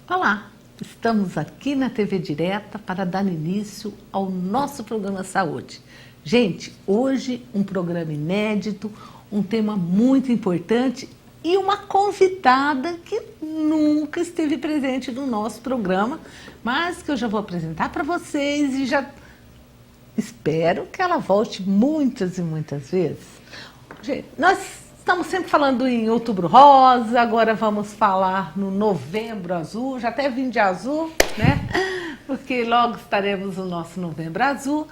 Olá, estamos aqui na TV Direta para dar início ao nosso programa Saúde. Gente, hoje um programa inédito, um tema muito importante e uma convidada que nunca esteve presente no nosso programa, mas que eu já vou apresentar para vocês e já espero que ela volte muitas e muitas vezes. Gente, nós estamos sempre falando em Outubro Rosa, agora vamos falar no Novembro Azul, já até vim de azul, né? Porque logo estaremos no nosso Novembro Azul.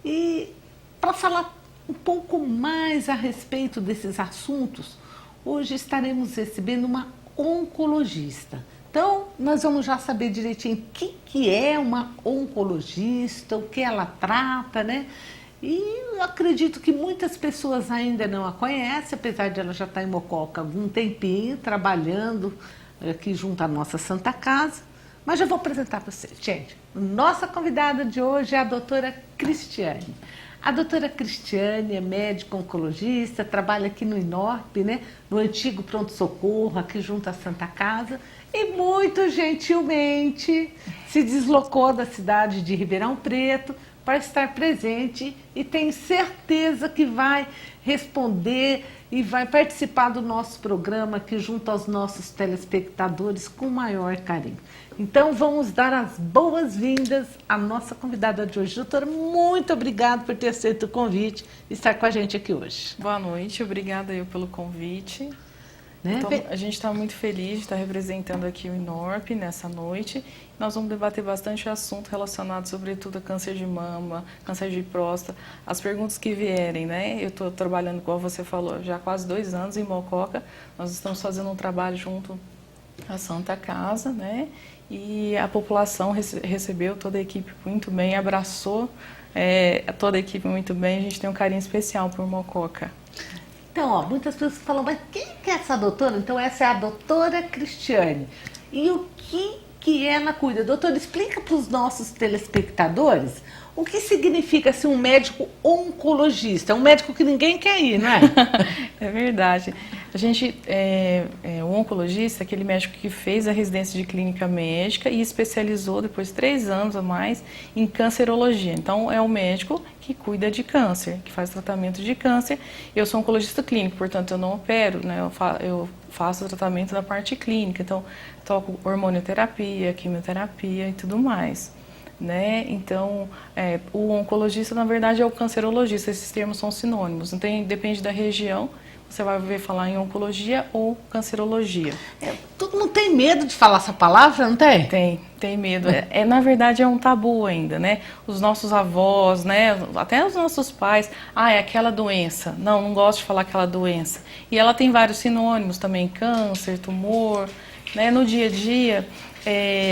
E para falar um pouco mais a respeito desses assuntos, hoje estaremos recebendo uma oncologista. Então, nós vamos já saber direitinho o que é uma oncologista, o que ela trata, né? E eu acredito que muitas pessoas ainda não a conhecem, apesar de ela já estar em Mococa há algum tempinho, trabalhando aqui junto à nossa Santa Casa. Mas já vou apresentar para vocês. Gente, nossa convidada de hoje é a doutora Cristiane. A doutora Cristiane é médica oncologista, trabalha aqui no INORP, né, no antigo pronto-socorro, aqui junto à Santa Casa, e muito gentilmente se deslocou da cidade de Ribeirão Preto para estar presente e tenho certeza que vai responder e vai participar do nosso programa aqui junto aos nossos telespectadores com maior carinho. Então vamos dar as boas-vindas à nossa convidada de hoje. Doutora, muito obrigada por ter aceito o convite e estar com a gente aqui hoje. Boa noite, obrigada eu pelo convite. Né? Então, a gente está muito feliz de estar representando aqui o INORP nessa noite. Nós vamos debater bastante assunto relacionado, sobretudo, a câncer de mama, câncer de próstata, as perguntas que vierem, né? Eu estou trabalhando, igual você falou, já há quase 2 anos em Mococa. Nós estamos fazendo um trabalho junto à Santa Casa, né? E a população recebeu toda a equipe muito bem, abraçou toda a equipe muito bem. A gente tem um carinho especial por Mococa. Então, ó, muitas pessoas falam, mas quem que é essa doutora? Então, essa é a doutora Cristiane. E o que ela cuida? Doutora, explica para os nossos telespectadores o que significa ser um médico oncologista. É um médico que ninguém quer ir, não é? É verdade. A gente, o oncologista é aquele médico que fez a residência de clínica médica e especializou depois de 3 anos a mais em cancerologia. Então, é o médico que cuida de câncer, que faz tratamento de câncer. Eu sou oncologista clínico, portanto, eu não opero, né? Eu faço o tratamento da parte clínica. Então, toco hormonioterapia, quimioterapia e tudo mais. Né? Então, o oncologista, na verdade, é o cancerologista. Esses termos são sinônimos. Então, depende da região. Você vai ver falar em oncologia ou cancerologia. Todo mundo tem medo de falar essa palavra, não tem? Tem medo. Na verdade, é um tabu ainda, né? Os nossos avós, né? Até os nossos pais. É aquela doença. Não gosto de falar aquela doença. E ela tem vários sinônimos também. Câncer, tumor, né? No dia a dia,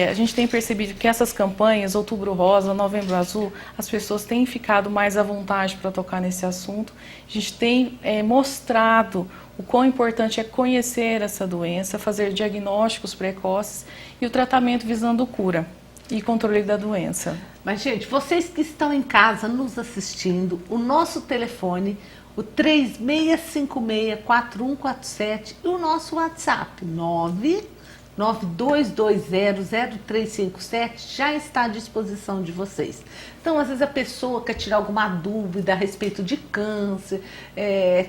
a gente tem percebido que essas campanhas, Outubro Rosa, Novembro Azul, as pessoas têm ficado mais à vontade para tocar nesse assunto. A gente tem mostrado o quão importante é conhecer essa doença, fazer diagnósticos precoces e o tratamento visando cura e controle da doença. Mas, gente, vocês que estão em casa nos assistindo, o nosso telefone, o 3656-4147 e o nosso WhatsApp, 92200357 já está à disposição de vocês. Então, às vezes a pessoa quer tirar alguma dúvida a respeito de câncer,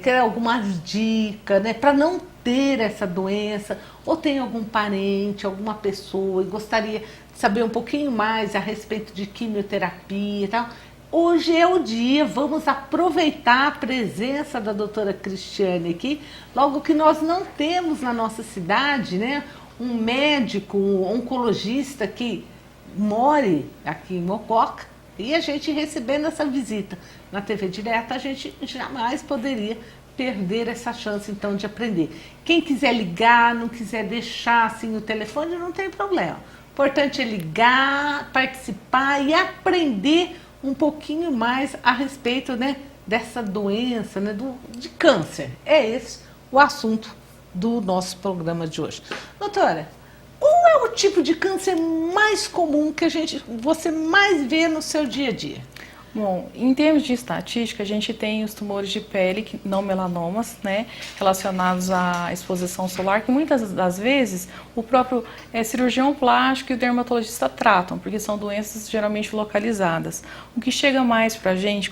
quer alguma dica, né, para não ter essa doença, ou tem algum parente, alguma pessoa e gostaria de saber um pouquinho mais a respeito de quimioterapia e tal. Hoje é o dia, vamos aproveitar a presença da doutora Cristiane aqui, logo que nós não temos na nossa cidade, né, um médico, um oncologista que more aqui em Mococa, e a gente recebendo essa visita na TV Direta, a gente jamais poderia perder essa chance então de aprender. Quem quiser ligar, não quiser deixar assim o telefone, não tem problema. O importante é ligar, participar e aprender um pouquinho mais a respeito, né, dessa doença, né, de câncer. É esse o assunto do nosso programa de hoje. Doutora, qual é o tipo de câncer mais comum que você mais vê no seu dia a dia? Bom, em termos de estatística, a gente tem os tumores de pele, não melanomas, né, relacionados à exposição solar, que muitas das vezes o próprio cirurgião plástico e o dermatologista tratam, porque são doenças geralmente localizadas. O que chega mais para a gente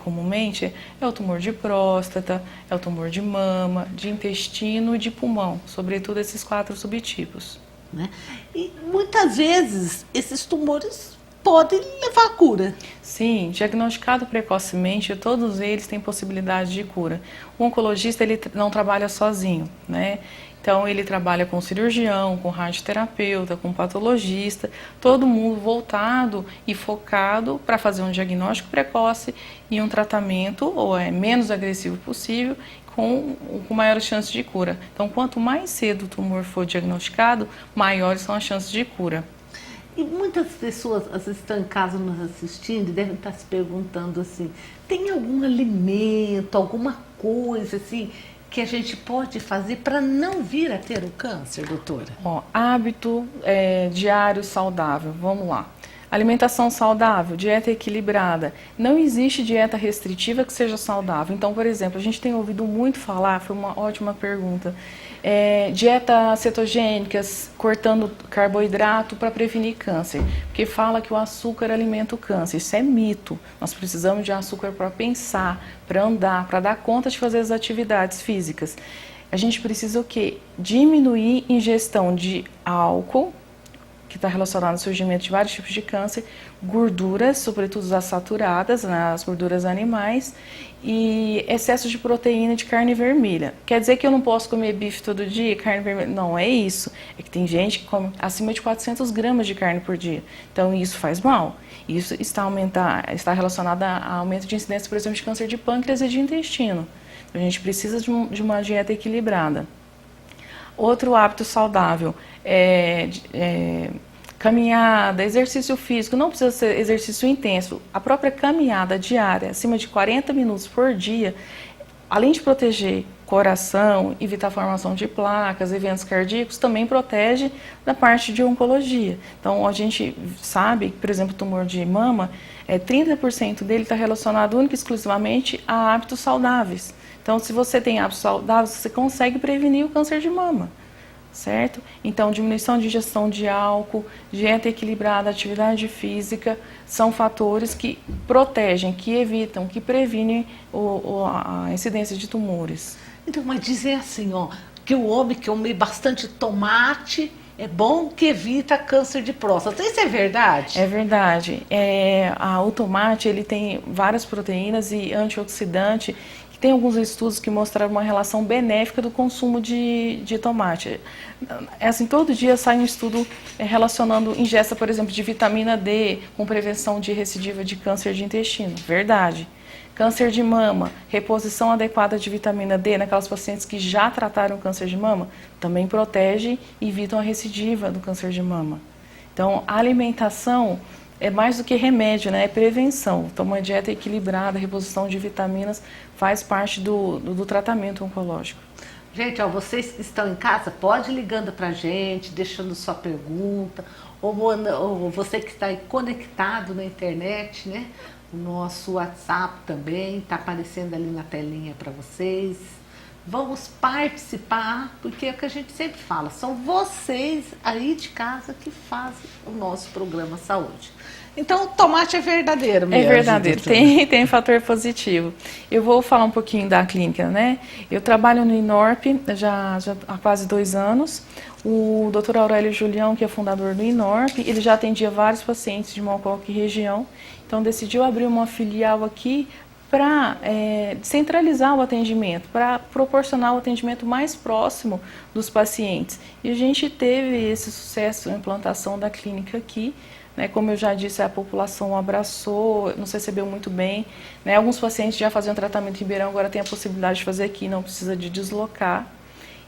comumente é o tumor de próstata, é o tumor de mama, de intestino e de pulmão, sobretudo esses 4 subtipos. Né? E muitas vezes esses tumores podem levar à cura. Sim, diagnosticado precocemente, todos eles têm possibilidade de cura. O oncologista ele não trabalha sozinho, né? Então ele trabalha com cirurgião, com radioterapeuta, com patologista, todo mundo voltado e focado para fazer um diagnóstico precoce e um tratamento menos agressivo possível, com maiores chances de cura. Então, quanto mais cedo o tumor for diagnosticado, maiores são as chances de cura. E muitas pessoas, às vezes, estão em casa nos assistindo e devem estar se perguntando assim, tem algum alimento, alguma coisa assim, que a gente pode fazer para não vir a ter o câncer, doutora? Hábito diário saudável, vamos lá. Alimentação saudável, dieta equilibrada. Não existe dieta restritiva que seja saudável. Então, por exemplo, a gente tem ouvido muito falar, foi uma ótima pergunta, dieta cetogênicas, cortando carboidrato para prevenir câncer. Porque fala que o açúcar alimenta o câncer. Isso é mito. Nós precisamos de açúcar para pensar, para andar, para dar conta de fazer as atividades físicas. A gente precisa o quê? Diminuir a ingestão de álcool, que está relacionado ao surgimento de vários tipos de câncer, gorduras, sobretudo as saturadas, né, as gorduras animais, e excesso de proteína de carne vermelha. Quer dizer que eu não posso comer bife todo dia, carne vermelha? Não, é isso. É que tem gente que come acima de 400 gramas de carne por dia. Então, isso faz mal. Isso está relacionado a aumento de incidência, por exemplo, de câncer de pâncreas e de intestino. Então, a gente precisa de uma dieta equilibrada. Outro hábito saudável caminhada, exercício físico, não precisa ser exercício intenso. A própria caminhada diária, acima de 40 minutos por dia, além de proteger coração, evitar a formação de placas, eventos cardíacos, também protege da parte de oncologia. Então, a gente sabe que, por exemplo, o tumor de mama, 30% dele está relacionado única e exclusivamente a hábitos saudáveis. Então, se você tem hábitos saudáveis, você consegue prevenir o câncer de mama, certo? Então, diminuição de ingestão de álcool, dieta equilibrada, atividade física, são fatores que protegem, que evitam, que previnem a incidência de tumores. Então, mas dizer assim, que o homem que come bastante tomate é bom, que evita câncer de próstata. Isso é verdade? É verdade. O tomate ele tem várias proteínas e antioxidante. Tem alguns estudos que mostraram uma relação benéfica do consumo de tomate. Assim, todo dia sai um estudo relacionando ingesta, por exemplo, de vitamina D com prevenção de recidiva de câncer de intestino. Verdade. Câncer de mama, reposição adequada de vitamina D naquelas pacientes que já trataram câncer de mama, também protege e evitam a recidiva do câncer de mama. Então, a alimentação é mais do que remédio, né? É prevenção. Então, uma dieta equilibrada, reposição de vitaminas, faz parte do tratamento oncológico. Gente, vocês que estão em casa, pode ir ligando para a gente, deixando sua pergunta, ou você que está aí conectado na internet, né? O nosso WhatsApp também está aparecendo ali na telinha para vocês. Vamos participar, porque é o que a gente sempre fala, são vocês aí de casa que fazem o nosso programa Saúde. Então, o tomate é verdadeiro mesmo. É verdadeiro, tem fator positivo. Eu vou falar um pouquinho da clínica, né? Eu trabalho no INORP já há quase 2 anos. O Dr. Aurélio Julião, que é fundador do INORP, ele já atendia vários pacientes de Mococa e região, então decidiu abrir uma filial aqui para centralizar o atendimento, para proporcionar o atendimento mais próximo dos pacientes. E a gente teve esse sucesso na implantação da clínica aqui, né? Como eu já disse, a população abraçou, nos recebeu muito bem, né? Alguns pacientes já faziam tratamento em Ribeirão, agora tem a possibilidade de fazer aqui, não precisa de deslocar.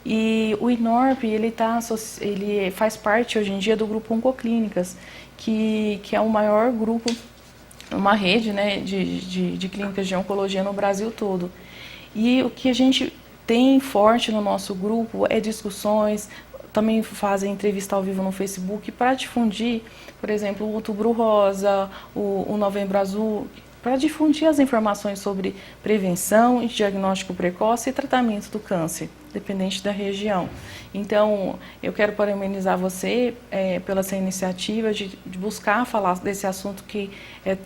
E o INORP, ele faz parte hoje em dia do grupo Oncoclínicas, que é o maior grupo, uma rede, né, de clínicas de oncologia no Brasil todo. E o que a gente tem forte no nosso grupo é discussões, também fazem entrevista ao vivo no Facebook para difundir, por exemplo, o Outubro Rosa, o Novembro Azul, para difundir as informações sobre prevenção, diagnóstico precoce e tratamento do câncer, dependente da região. Então, eu quero parabenizar você pela essa iniciativa de buscar falar desse assunto que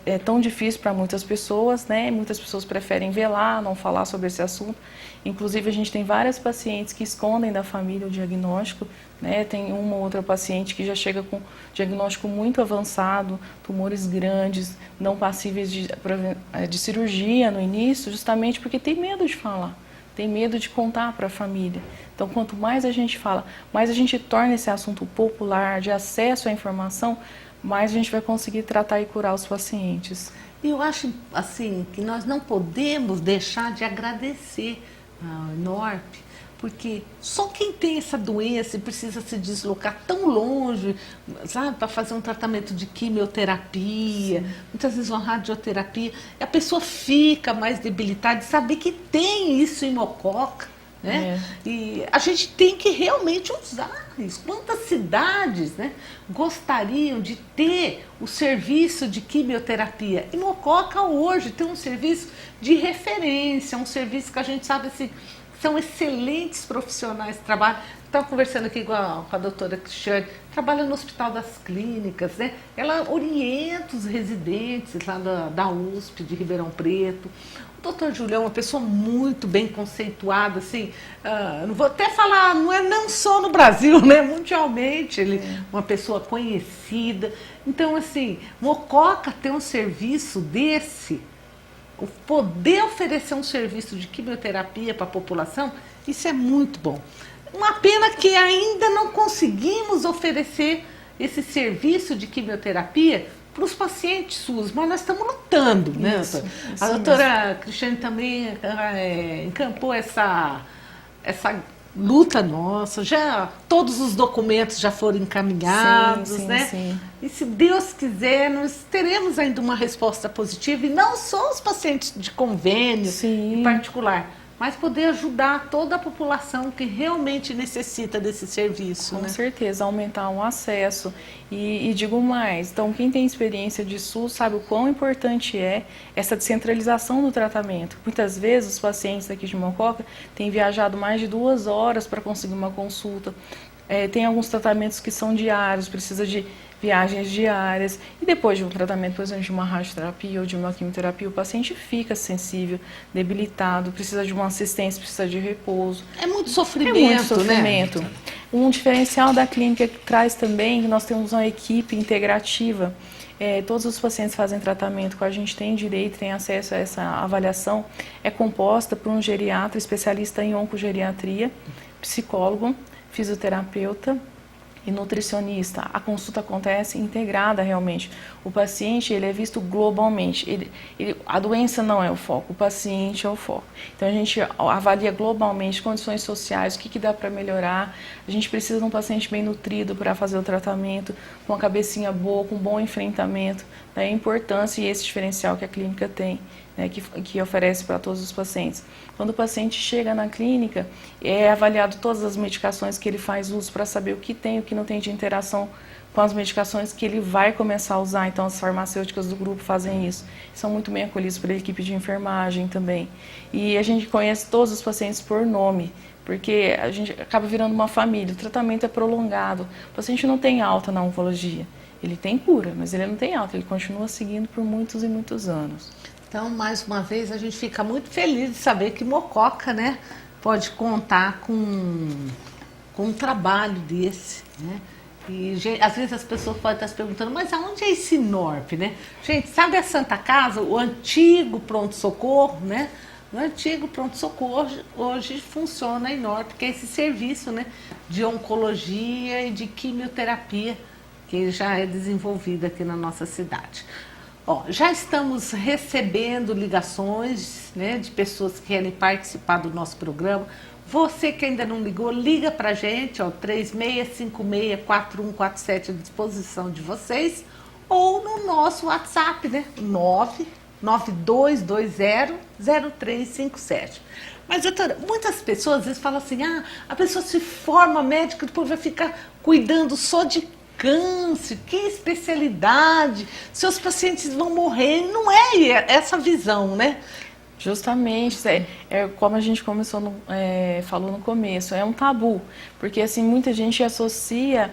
é tão difícil para muitas pessoas, né? Muitas pessoas preferem velar, não falar sobre esse assunto. Inclusive, a gente tem várias pacientes que escondem da família o diagnóstico, né? Tem uma ou outra paciente que já chega com diagnóstico muito avançado, tumores grandes, não passíveis de cirurgia no início, justamente porque tem medo de falar. Tem medo de contar para a família. Então, quanto mais a gente fala, mais a gente torna esse assunto popular, de acesso à informação, mais a gente vai conseguir tratar e curar os pacientes. E eu acho, assim, que nós não podemos deixar de agradecer ao INORP, porque só quem tem essa doença e precisa se deslocar tão longe, sabe, para fazer um tratamento de quimioterapia, sim, muitas vezes uma radioterapia, a pessoa fica mais debilitada de saber que tem isso em Mococa, né? E a gente tem que realmente usar isso. Quantas cidades, né, gostariam de ter o serviço de quimioterapia? E Mococa hoje tem um serviço de referência, um serviço que a gente sabe assim, são excelentes profissionais que trabalham. Estava conversando aqui com a doutora Cristiane, trabalha no Hospital das Clínicas, né? Ela orienta os residentes lá da USP de Ribeirão Preto. O doutor Julião é uma pessoa muito bem conceituada, assim, não vou até falar, não só no Brasil, né? Mundialmente, ele é uma pessoa conhecida. Então, assim, Mococa tem um serviço desse, o poder oferecer um serviço de quimioterapia para a população, isso é muito bom. Uma pena que ainda não conseguimos oferecer esse serviço de quimioterapia para os pacientes SUS, mas nós estamos lutando, né? Isso a doutora mesmo. Cristiane também encampou essa luta nossa, já todos os documentos já foram encaminhados, sim, né? Sim. E se Deus quiser, nós teremos ainda uma resposta positiva, e não só os pacientes de convênio, sim, em particular, mas poder ajudar toda a população que realmente necessita desse serviço. Com certeza, aumentar o acesso. E digo mais, então quem tem experiência de SUS sabe o quão importante é essa descentralização do tratamento. Muitas vezes os pacientes aqui de Mococa têm viajado mais de 2 horas para conseguir uma consulta. Tem alguns tratamentos que são diários, precisa de viagens diárias, e depois de um tratamento, por exemplo, de uma radioterapia ou de uma quimioterapia, o paciente fica sensível, debilitado, precisa de uma assistência, precisa de repouso. É muito sofrimento, né? Um diferencial da clínica que traz também, que nós temos uma equipe integrativa, todos os pacientes fazem tratamento com a gente, têm direito, têm acesso a essa avaliação, é composta por um geriatra, especialista em oncogeriatria, psicólogo, fisioterapeuta e nutricionista. A consulta acontece integrada realmente. O paciente, ele é visto globalmente. A doença não é o foco, o paciente é o foco. Então a gente avalia globalmente condições sociais, o que dá para melhorar. A gente precisa de um paciente bem nutrido para fazer o tratamento, com uma cabecinha boa, com um bom enfrentamento. Daí a importância e esse diferencial que a clínica tem, né, que oferece para todos os pacientes. Quando o paciente chega na clínica, é avaliado todas as medicações que ele faz uso para saber o que tem e o que não tem de interação com as medicações que ele vai começar a usar. Então, as farmacêuticas do grupo fazem isso. São muito bem acolhidos pela equipe de enfermagem também. E a gente conhece todos os pacientes por nome, porque a gente acaba virando uma família. O tratamento é prolongado. O paciente não tem alta na oncologia. Ele tem cura, mas ele não tem alta. Ele continua seguindo por muitos e muitos anos. Então, mais uma vez, a gente fica muito feliz de saber que Mococa, né, pode contar com um trabalho desse, né? E às vezes as pessoas podem estar se perguntando, mas aonde é esse INORP, né? Gente, sabe a Santa Casa, o antigo pronto-socorro, né? O antigo pronto-socorro hoje funciona a INORP, que é esse serviço, né, de oncologia e de quimioterapia que já é desenvolvido aqui na nossa cidade. Já estamos recebendo ligações, né, de pessoas que querem participar do nosso programa. Você que ainda não ligou, liga para a gente, 3656-4147 à disposição de vocês, ou no nosso WhatsApp, né, 99220-0357. Mas, doutora, muitas pessoas às vezes falam assim, a pessoa se forma médica, depois vai ficar cuidando só de câncer, que especialidade, seus pacientes vão morrer. Não é essa visão, né? Justamente, como a gente falou no começo, é um tabu, porque assim, muita gente associa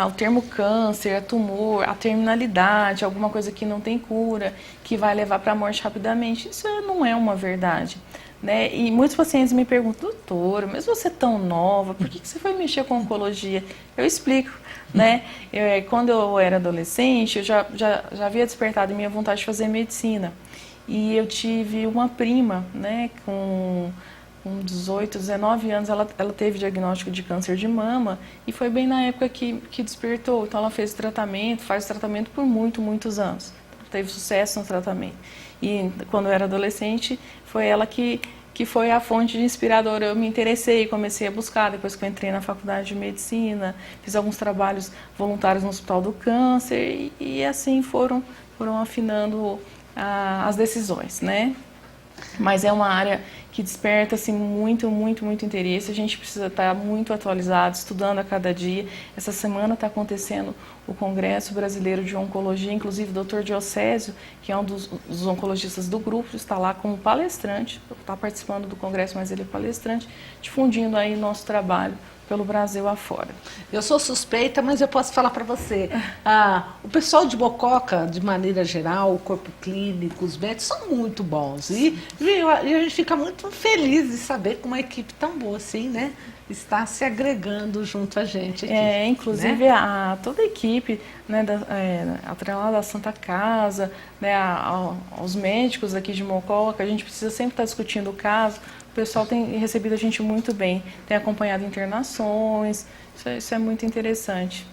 o termo câncer, a tumor, a terminalidade, alguma coisa que não tem cura, que vai levar para a morte rapidamente. Isso não é uma verdade. Né? E muitos pacientes me perguntam, doutora, mas você é tão nova, por que você foi mexer com oncologia? Eu explico. Né? Quando eu era adolescente, eu já havia despertado minha vontade de fazer medicina. E eu tive uma prima, né, com 18, 19 anos, ela teve diagnóstico de câncer de mama e foi bem na época que despertou. Então ela fez tratamento, faz tratamento por muitos anos. Teve sucesso no tratamento. E quando eu era adolescente, foi ela que foi a fonte de inspiradora. Eu me interessei, comecei a buscar, depois que eu entrei na faculdade de medicina, fiz alguns trabalhos voluntários no Hospital do Câncer e assim foram afinando as decisões, né? Mas é uma área que desperta assim, muito interesse. A gente precisa estar muito atualizado, estudando a cada dia. Essa semana está acontecendo o Congresso Brasileiro de Oncologia, inclusive o Dr. Diocésio, que é um dos oncologistas do grupo, está lá como palestrante, está participando do Congresso, mas ele é palestrante, difundindo aí nosso trabalho pelo Brasil afora. Eu sou suspeita, mas eu posso falar para você. O pessoal de Mococa, de maneira geral, o corpo clínico, os médicos, são muito bons. E a gente fica muito feliz de saber que uma equipe tão boa assim, né, está se agregando junto a gente aqui. Inclusive, né? Toda a equipe, né, atrelada à Santa Casa, né, aos médicos aqui de Mococa, a gente precisa sempre estar discutindo o caso. O pessoal tem recebido a gente muito bem, tem acompanhado internações, isso é muito interessante.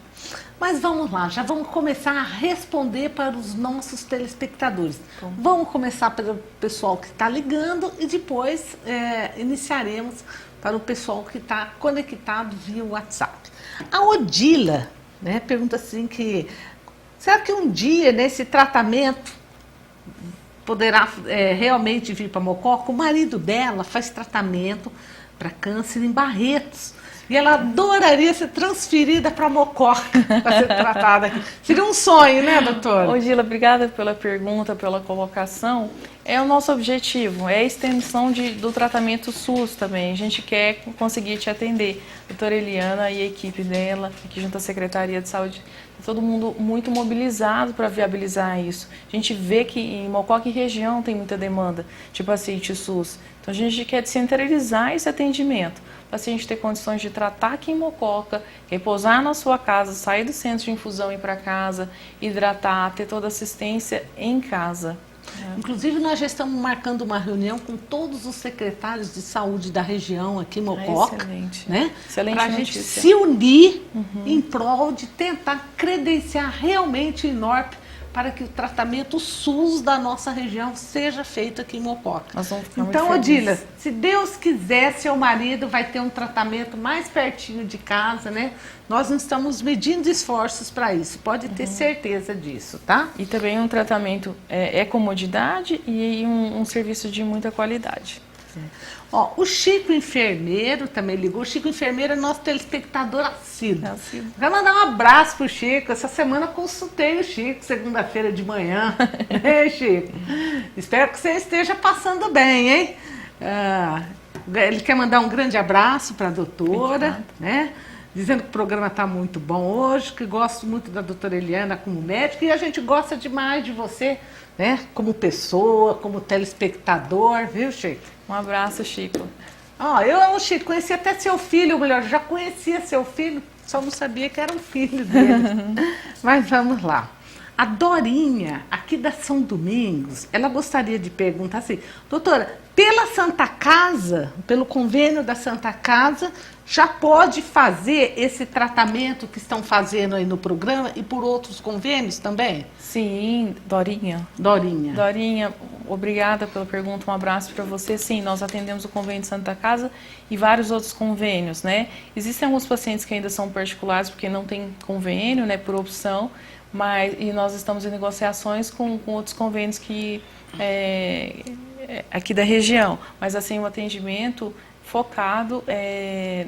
Mas vamos lá, já vamos começar a responder para os nossos telespectadores. Vamos começar pelo pessoal que está ligando e depois iniciaremos para o pessoal que está conectado via WhatsApp. A Odila, né, pergunta assim será que um dia nesse tratamento poderá realmente vir para Mococa? O marido dela faz tratamento para câncer em Barretos. E ela adoraria ser transferida para Mococa para ser tratada aqui. Seria um sonho, né, doutora? Odila, obrigada pela pergunta, pela colocação. É o nosso objetivo, é a extensão do tratamento SUS também. A gente quer conseguir te atender. A doutora Eliana e a equipe dela, aqui junto à Secretaria de Saúde, todo mundo muito mobilizado para viabilizar isso. A gente vê que em Mococa e região tem muita demanda de paciente SUS. Então a gente quer centralizar esse atendimento. O paciente ter condições de tratar aqui em Mococa, repousar na sua casa, sair do centro de infusão e ir para casa, hidratar, ter toda a assistência em casa. Inclusive, nós já estamos marcando uma reunião com todos os secretários de saúde da região aqui em Mococa. Excelente. Né? Excelente para a notícia. gente se unir em prol de tentar credenciar realmente o INORP para que o tratamento SUS da nossa região seja feito aqui em Mococa. Então, Odila, se Deus quiser, seu marido vai ter um tratamento mais pertinho de casa, né? Nós não estamos medindo esforços para isso, pode ter certeza disso, tá? E também um tratamento é comodidade e um serviço de muita qualidade. Ó, o Chico Enfermeiro também ligou. O Chico Enfermeiro é nosso telespectador assíduo. Vai mandar um abraço pro Chico. Essa semana eu consultei o Chico, segunda-feira de manhã. Ei, Chico, espero que você esteja passando bem, hein? Ele quer mandar um grande abraço para a doutora, né? Dizendo que o programa está muito bom hoje, que gosto muito da doutora Eliana como médica e a gente gosta demais de você, né? Como pessoa, como telespectador, viu, Chico? Um abraço, Chico. Chico, conheci até seu filho, ou melhor, já conhecia seu filho, só não sabia que era um filho dele. Mas vamos lá. A Dorinha, aqui da São Domingos, ela gostaria de perguntar assim, doutora, pela Santa Casa, pelo convênio da Santa Casa, já pode fazer esse tratamento que estão fazendo aí no programa e por outros convênios também? Sim, Dorinha. Dorinha, obrigada pela pergunta, um abraço para você. Sim, nós atendemos o convênio de Santa Casa e vários outros convênios, né? Existem alguns pacientes que ainda são particulares porque não tem convênio, né, por opção, e nós estamos em negociações com outros convênios que aqui da região, mas assim, o atendimento focado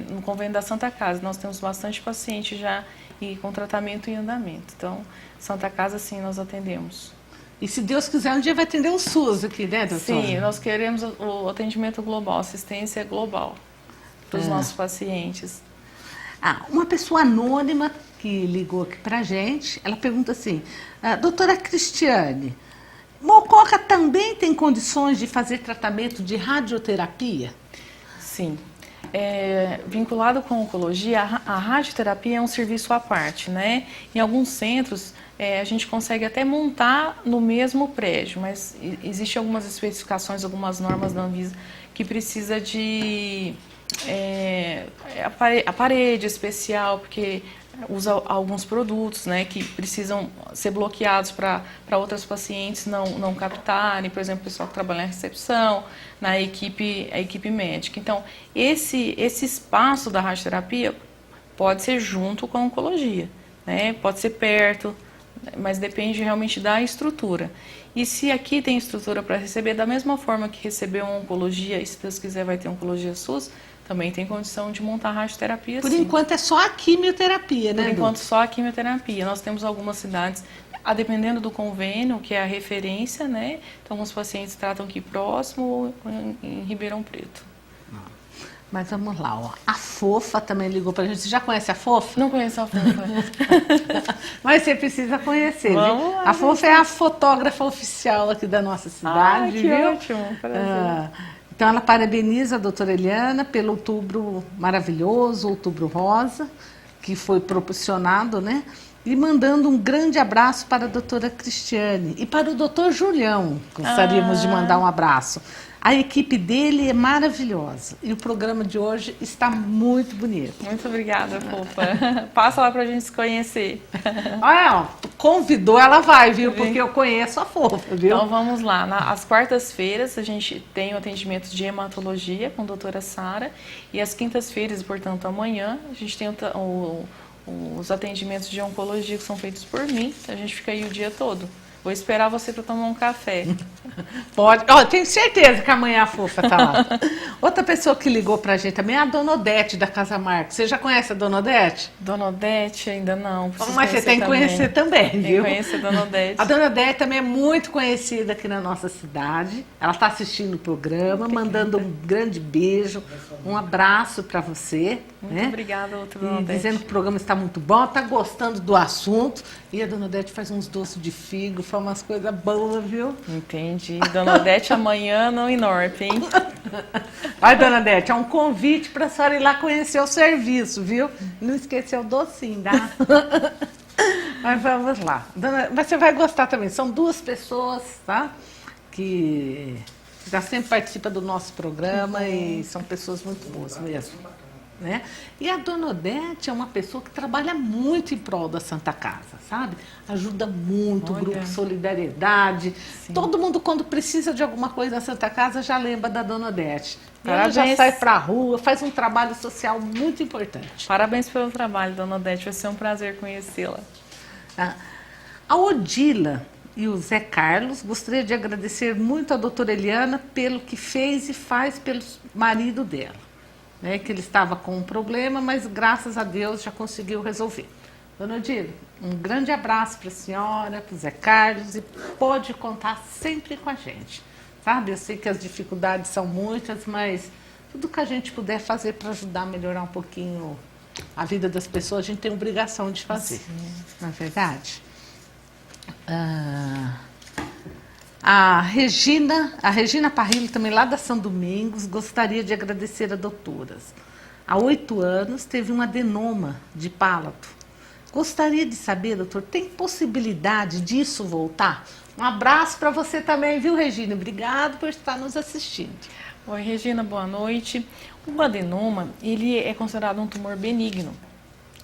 no convênio da Santa Casa. Nós temos bastante paciente já e com tratamento em andamento. Então, Santa Casa, sim, nós atendemos. E se Deus quiser, um dia vai atender o SUS aqui, né, doutora? Sim, nós queremos o atendimento global, assistência global para os nossos pacientes. Uma pessoa anônima que ligou aqui pra gente, ela pergunta assim, doutora Cristiane, Mococa também tem condições de fazer tratamento de radioterapia? Sim. Vinculado com a oncologia, a radioterapia é um serviço à parte, né? Em alguns centros, a gente consegue até montar no mesmo prédio, mas existem algumas especificações, algumas normas da Anvisa que precisa de a parede especial, porque usa alguns produtos, né, que precisam ser bloqueados para outras pacientes não captarem, por exemplo, o pessoal que trabalha na recepção, a equipe médica. Então, esse espaço da radioterapia pode ser junto com a oncologia, né, pode ser perto, mas depende realmente da estrutura. E se aqui tem estrutura para receber, da mesma forma que recebeu uma oncologia, e se Deus quiser vai ter oncologia SUS, também tem condição de montar radioterapia, Por sim. enquanto é só a quimioterapia, né, Por enquanto só a quimioterapia. Nós temos algumas cidades, dependendo do convênio, que é a referência, né? Então, alguns pacientes tratam aqui próximo ou em Ribeirão Preto. Mas vamos lá, ó. A Fofa também ligou pra gente. Você já conhece a Fofa? Não conheço a Fofa. Mas você precisa conhecer, Vamos viu? lá, A Fofa é a fotógrafa oficial aqui da nossa cidade, que viu? ótimo, prazer. Então, ela parabeniza a doutora Eliana pelo outubro maravilhoso, outubro rosa, que foi proporcionado, né? E mandando um grande abraço para a doutora Cristiane e para o doutor Julião, gostaríamos de mandar um abraço. A equipe dele é maravilhosa e o programa de hoje está muito bonito. Muito obrigada, Fofa. Passa lá pra gente se conhecer. Olha, ó, convidou, ela vai, viu? Porque eu conheço a Fofa, viu? Então vamos lá. Às quartas-feiras a gente tem o atendimento de hematologia com a doutora Sara e às quintas-feiras, portanto amanhã, a gente tem os atendimentos de oncologia que são feitos por mim. A gente fica aí o dia todo. Vou esperar você para tomar um café. Pode. Ó, tenho certeza que amanhã a Fofa tá lá. Outra pessoa que ligou pra gente também é a Dona Odete da Casa Marques. Você já conhece a Dona Odete? Dona Odete ainda não. Mas você tem que conhecer também, viu? Tem que conhecer a Dona Odete. A Dona Odete também é muito conhecida aqui na nossa cidade. Ela está assistindo o programa, mandando um grande beijo, um abraço para você. Muito obrigada, Dona Odete. Dizendo que o programa está muito bom, está gostando do assunto. E a Dona Odete faz uns doces de figo, faz umas coisas boas, viu? Entendi. Dona Odete amanhã no Inorp, hein? Vai, Dona Odete, é um convite para a senhora ir lá conhecer o serviço, viu? Não esqueceu o docinho, tá? Mas vamos lá. Você vai gostar também. São duas pessoas, tá? Que já sempre participam do nosso programa e são pessoas muito boas mesmo. Né? E a Dona Odete é uma pessoa que trabalha muito em prol da Santa Casa, sabe? Ajuda muito, o grupo Solidariedade. Sim. Todo mundo, quando precisa de alguma coisa na Santa Casa, já lembra da Dona Odete. Ela já sai para a rua, faz um trabalho social muito importante. Parabéns pelo trabalho, Dona Odete. Vai ser um prazer conhecê-la. A Odila e o Zé Carlos, gostaria de agradecer muito à doutora Eliana pelo que fez e faz pelo marido dela. Né, que ele estava com um problema, mas graças a Deus já conseguiu resolver. Dona Odila, um grande abraço para a senhora, para o Zé Carlos e pode contar sempre com a gente. Sabe, eu sei que as dificuldades são muitas, mas tudo que a gente puder fazer para ajudar a melhorar um pouquinho a vida das pessoas, a gente tem obrigação de fazer. Sim. Não é verdade? A Regina Parrillo, também lá da São Domingos, gostaria de agradecer a doutoras. Há 8 anos teve um adenoma de palato. Gostaria de saber, doutor, tem possibilidade disso voltar? Um abraço para você também, viu, Regina? Obrigado por estar nos assistindo. Oi, Regina, boa noite. O adenoma, ele é considerado um tumor benigno.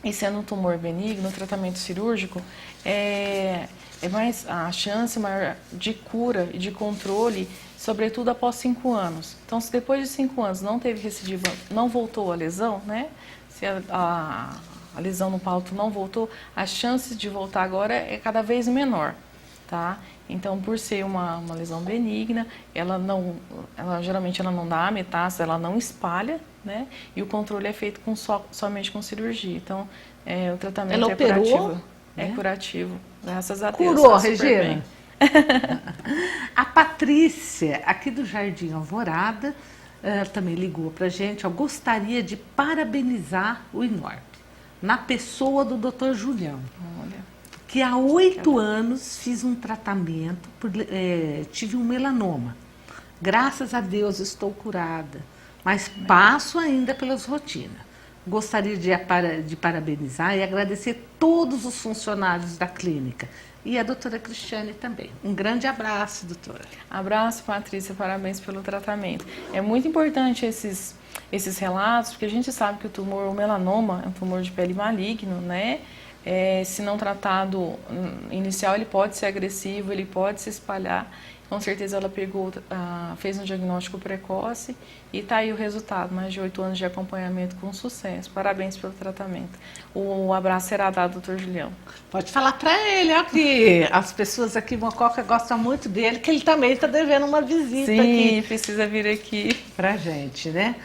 E sendo um tumor benigno, o tratamento cirúrgico é mais a chance maior de cura e de controle, sobretudo após 5 anos. Então, se depois de 5 anos não teve recidiva, não voltou a lesão, né? Se a lesão no palato não voltou, a chance de voltar agora é cada vez menor, tá? Então, por ser uma lesão benigna, ela geralmente ela não dá metástase, ela não espalha, né? E o controle é feito somente com cirurgia. Então, o tratamento Ela operou, curativo. né? É curativo, graças a Deus. Curou, tá super Regina? bem. A Patrícia, aqui do Jardim Alvorada, também ligou para a gente. Gostaria de parabenizar o INORP, na pessoa do Dr. Julião. Olha, Que há 8 anos fiz um tratamento, tive um melanoma. Graças a Deus estou curada, mas passo ainda pelas rotinas. Gostaria de parabenizar e agradecer todos os funcionários da clínica e a doutora Cristiane também. Um grande abraço, doutora. abraço, Patrícia, parabéns pelo tratamento. É muito importante esses relatos, porque a gente sabe que o melanoma é um tumor de pele maligno, né? Se não tratado inicial, ele pode ser agressivo, ele pode se espalhar. Com certeza ela fez um diagnóstico precoce e está aí o resultado, mais de 8 anos de acompanhamento com sucesso. Parabéns pelo tratamento. O abraço será dado, doutor Julião. Pode falar para ele, ó, que as pessoas aqui em Mococa gostam muito dele, que ele também está devendo uma visita aqui. Sim, precisa vir aqui. Pra gente, né?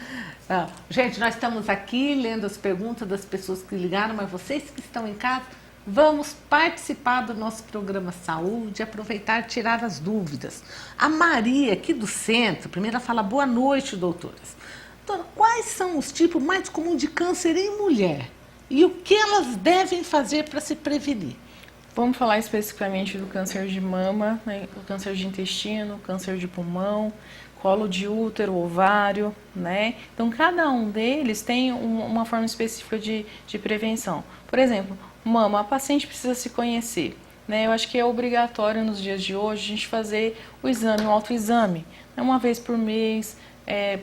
Gente, nós estamos aqui lendo as perguntas das pessoas que ligaram, mas vocês que estão em casa, vamos participar do nosso programa Saúde, aproveitar e tirar as dúvidas. A Maria, aqui do centro, primeiro ela fala: boa noite, doutoras. Doutora, quais são os tipos mais comuns de câncer em mulher? E o que elas devem fazer para se prevenir? Vamos falar especificamente do câncer de mama, né? O câncer de intestino, câncer de pulmão, colo de útero, ovário, né? Então, cada um deles tem uma forma específica de prevenção. Por exemplo, mama, a paciente precisa se conhecer, né? Eu acho que é obrigatório nos dias de hoje a gente fazer o exame, o autoexame, né? Uma vez por mês,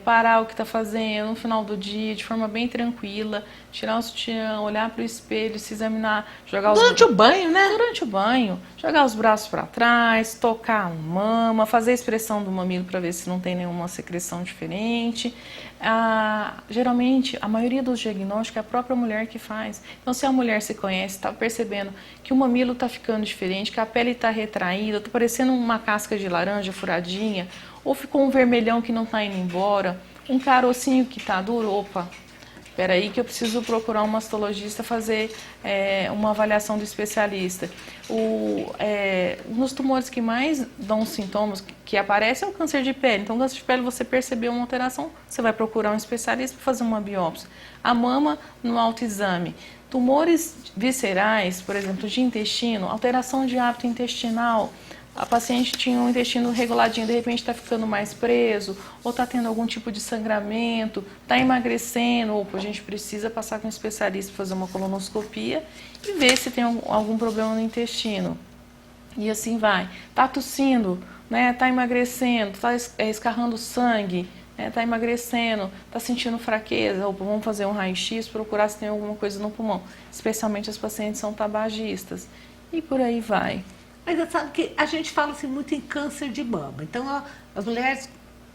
parar o que está fazendo no final do dia, de forma bem tranquila, tirar o sutiã, olhar para o espelho, se examinar, jogar Durante o banho, né? Durante o banho, jogar os braços para trás, tocar a mama, fazer a expressão do mamilo para ver se não tem nenhuma secreção diferente. Geralmente, a maioria dos diagnósticos é a própria mulher que faz. Então, se a mulher se conhece, está percebendo que o mamilo está ficando diferente, que a pele está retraída, está parecendo uma casca de laranja furadinha, ou ficou um vermelhão que não está indo embora, um carocinho que está duro, opa, espera aí que eu preciso procurar um mastologista, fazer uma avaliação do especialista. Nos tumores que mais dão sintomas que aparecem é o câncer de pele. Então, o câncer de pele, você percebeu uma alteração, você vai procurar um especialista para fazer uma biópsia. A mama, no autoexame. Tumores viscerais, por exemplo, de intestino, alteração de hábito intestinal. A paciente tinha um intestino reguladinho, de repente está ficando mais preso, ou está tendo algum tipo de sangramento, está emagrecendo, ou a gente precisa passar com um especialista para fazer uma colonoscopia e ver se tem algum problema no intestino. E assim vai. Está tossindo, né? Está emagrecendo, está escarrando sangue, está emagrecendo, está sentindo fraqueza, opa, vamos fazer um raio-x, procurar se tem alguma coisa no pulmão. Especialmente as pacientes são tabagistas. E por aí vai. Mas sabe que a gente fala assim muito em câncer de mama. Então, as mulheres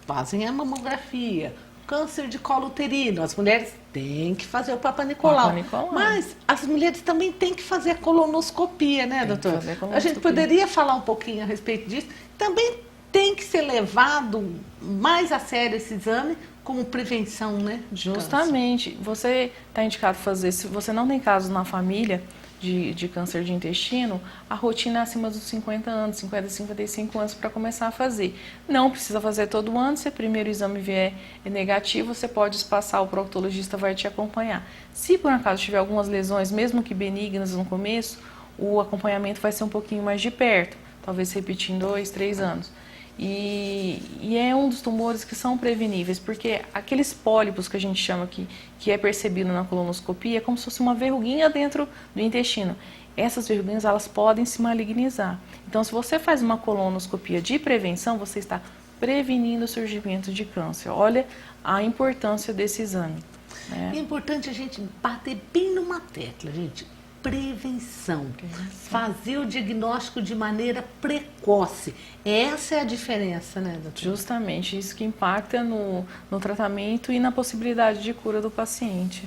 fazem a mamografia. Câncer de colo uterino, as mulheres têm que fazer o Papa Nicolau. Mas as mulheres também têm que fazer a colonoscopia, né, doutora? A gente poderia falar um pouquinho a respeito disso. Também tem que ser levado mais a sério esse exame como prevenção, né? Justamente. Você está indicado fazer, se você não tem casos na família de câncer de intestino, a rotina é acima dos 50 anos, 50, 55 anos para começar a fazer. Não precisa fazer todo ano, se o primeiro exame vier negativo, você pode espaçar, o proctologista vai te acompanhar. Se por acaso tiver algumas lesões, mesmo que benignas no começo, o acompanhamento vai ser um pouquinho mais de perto, talvez repetir em 2, 3 anos. E é um dos tumores que são preveníveis, porque aqueles pólipos que a gente chama que é percebido na colonoscopia é como se fosse uma verruguinha dentro do intestino. Essas verruguinhas, elas podem se malignizar. Então, se você faz uma colonoscopia de prevenção, você está prevenindo o surgimento de câncer. Olha a importância desse exame. É importante a gente bater bem numa tecla, gente. Prevenção. Fazer o diagnóstico de maneira precoce. Essa é a diferença, né, doutora? Justamente, isso que impacta no tratamento e na possibilidade de cura do paciente.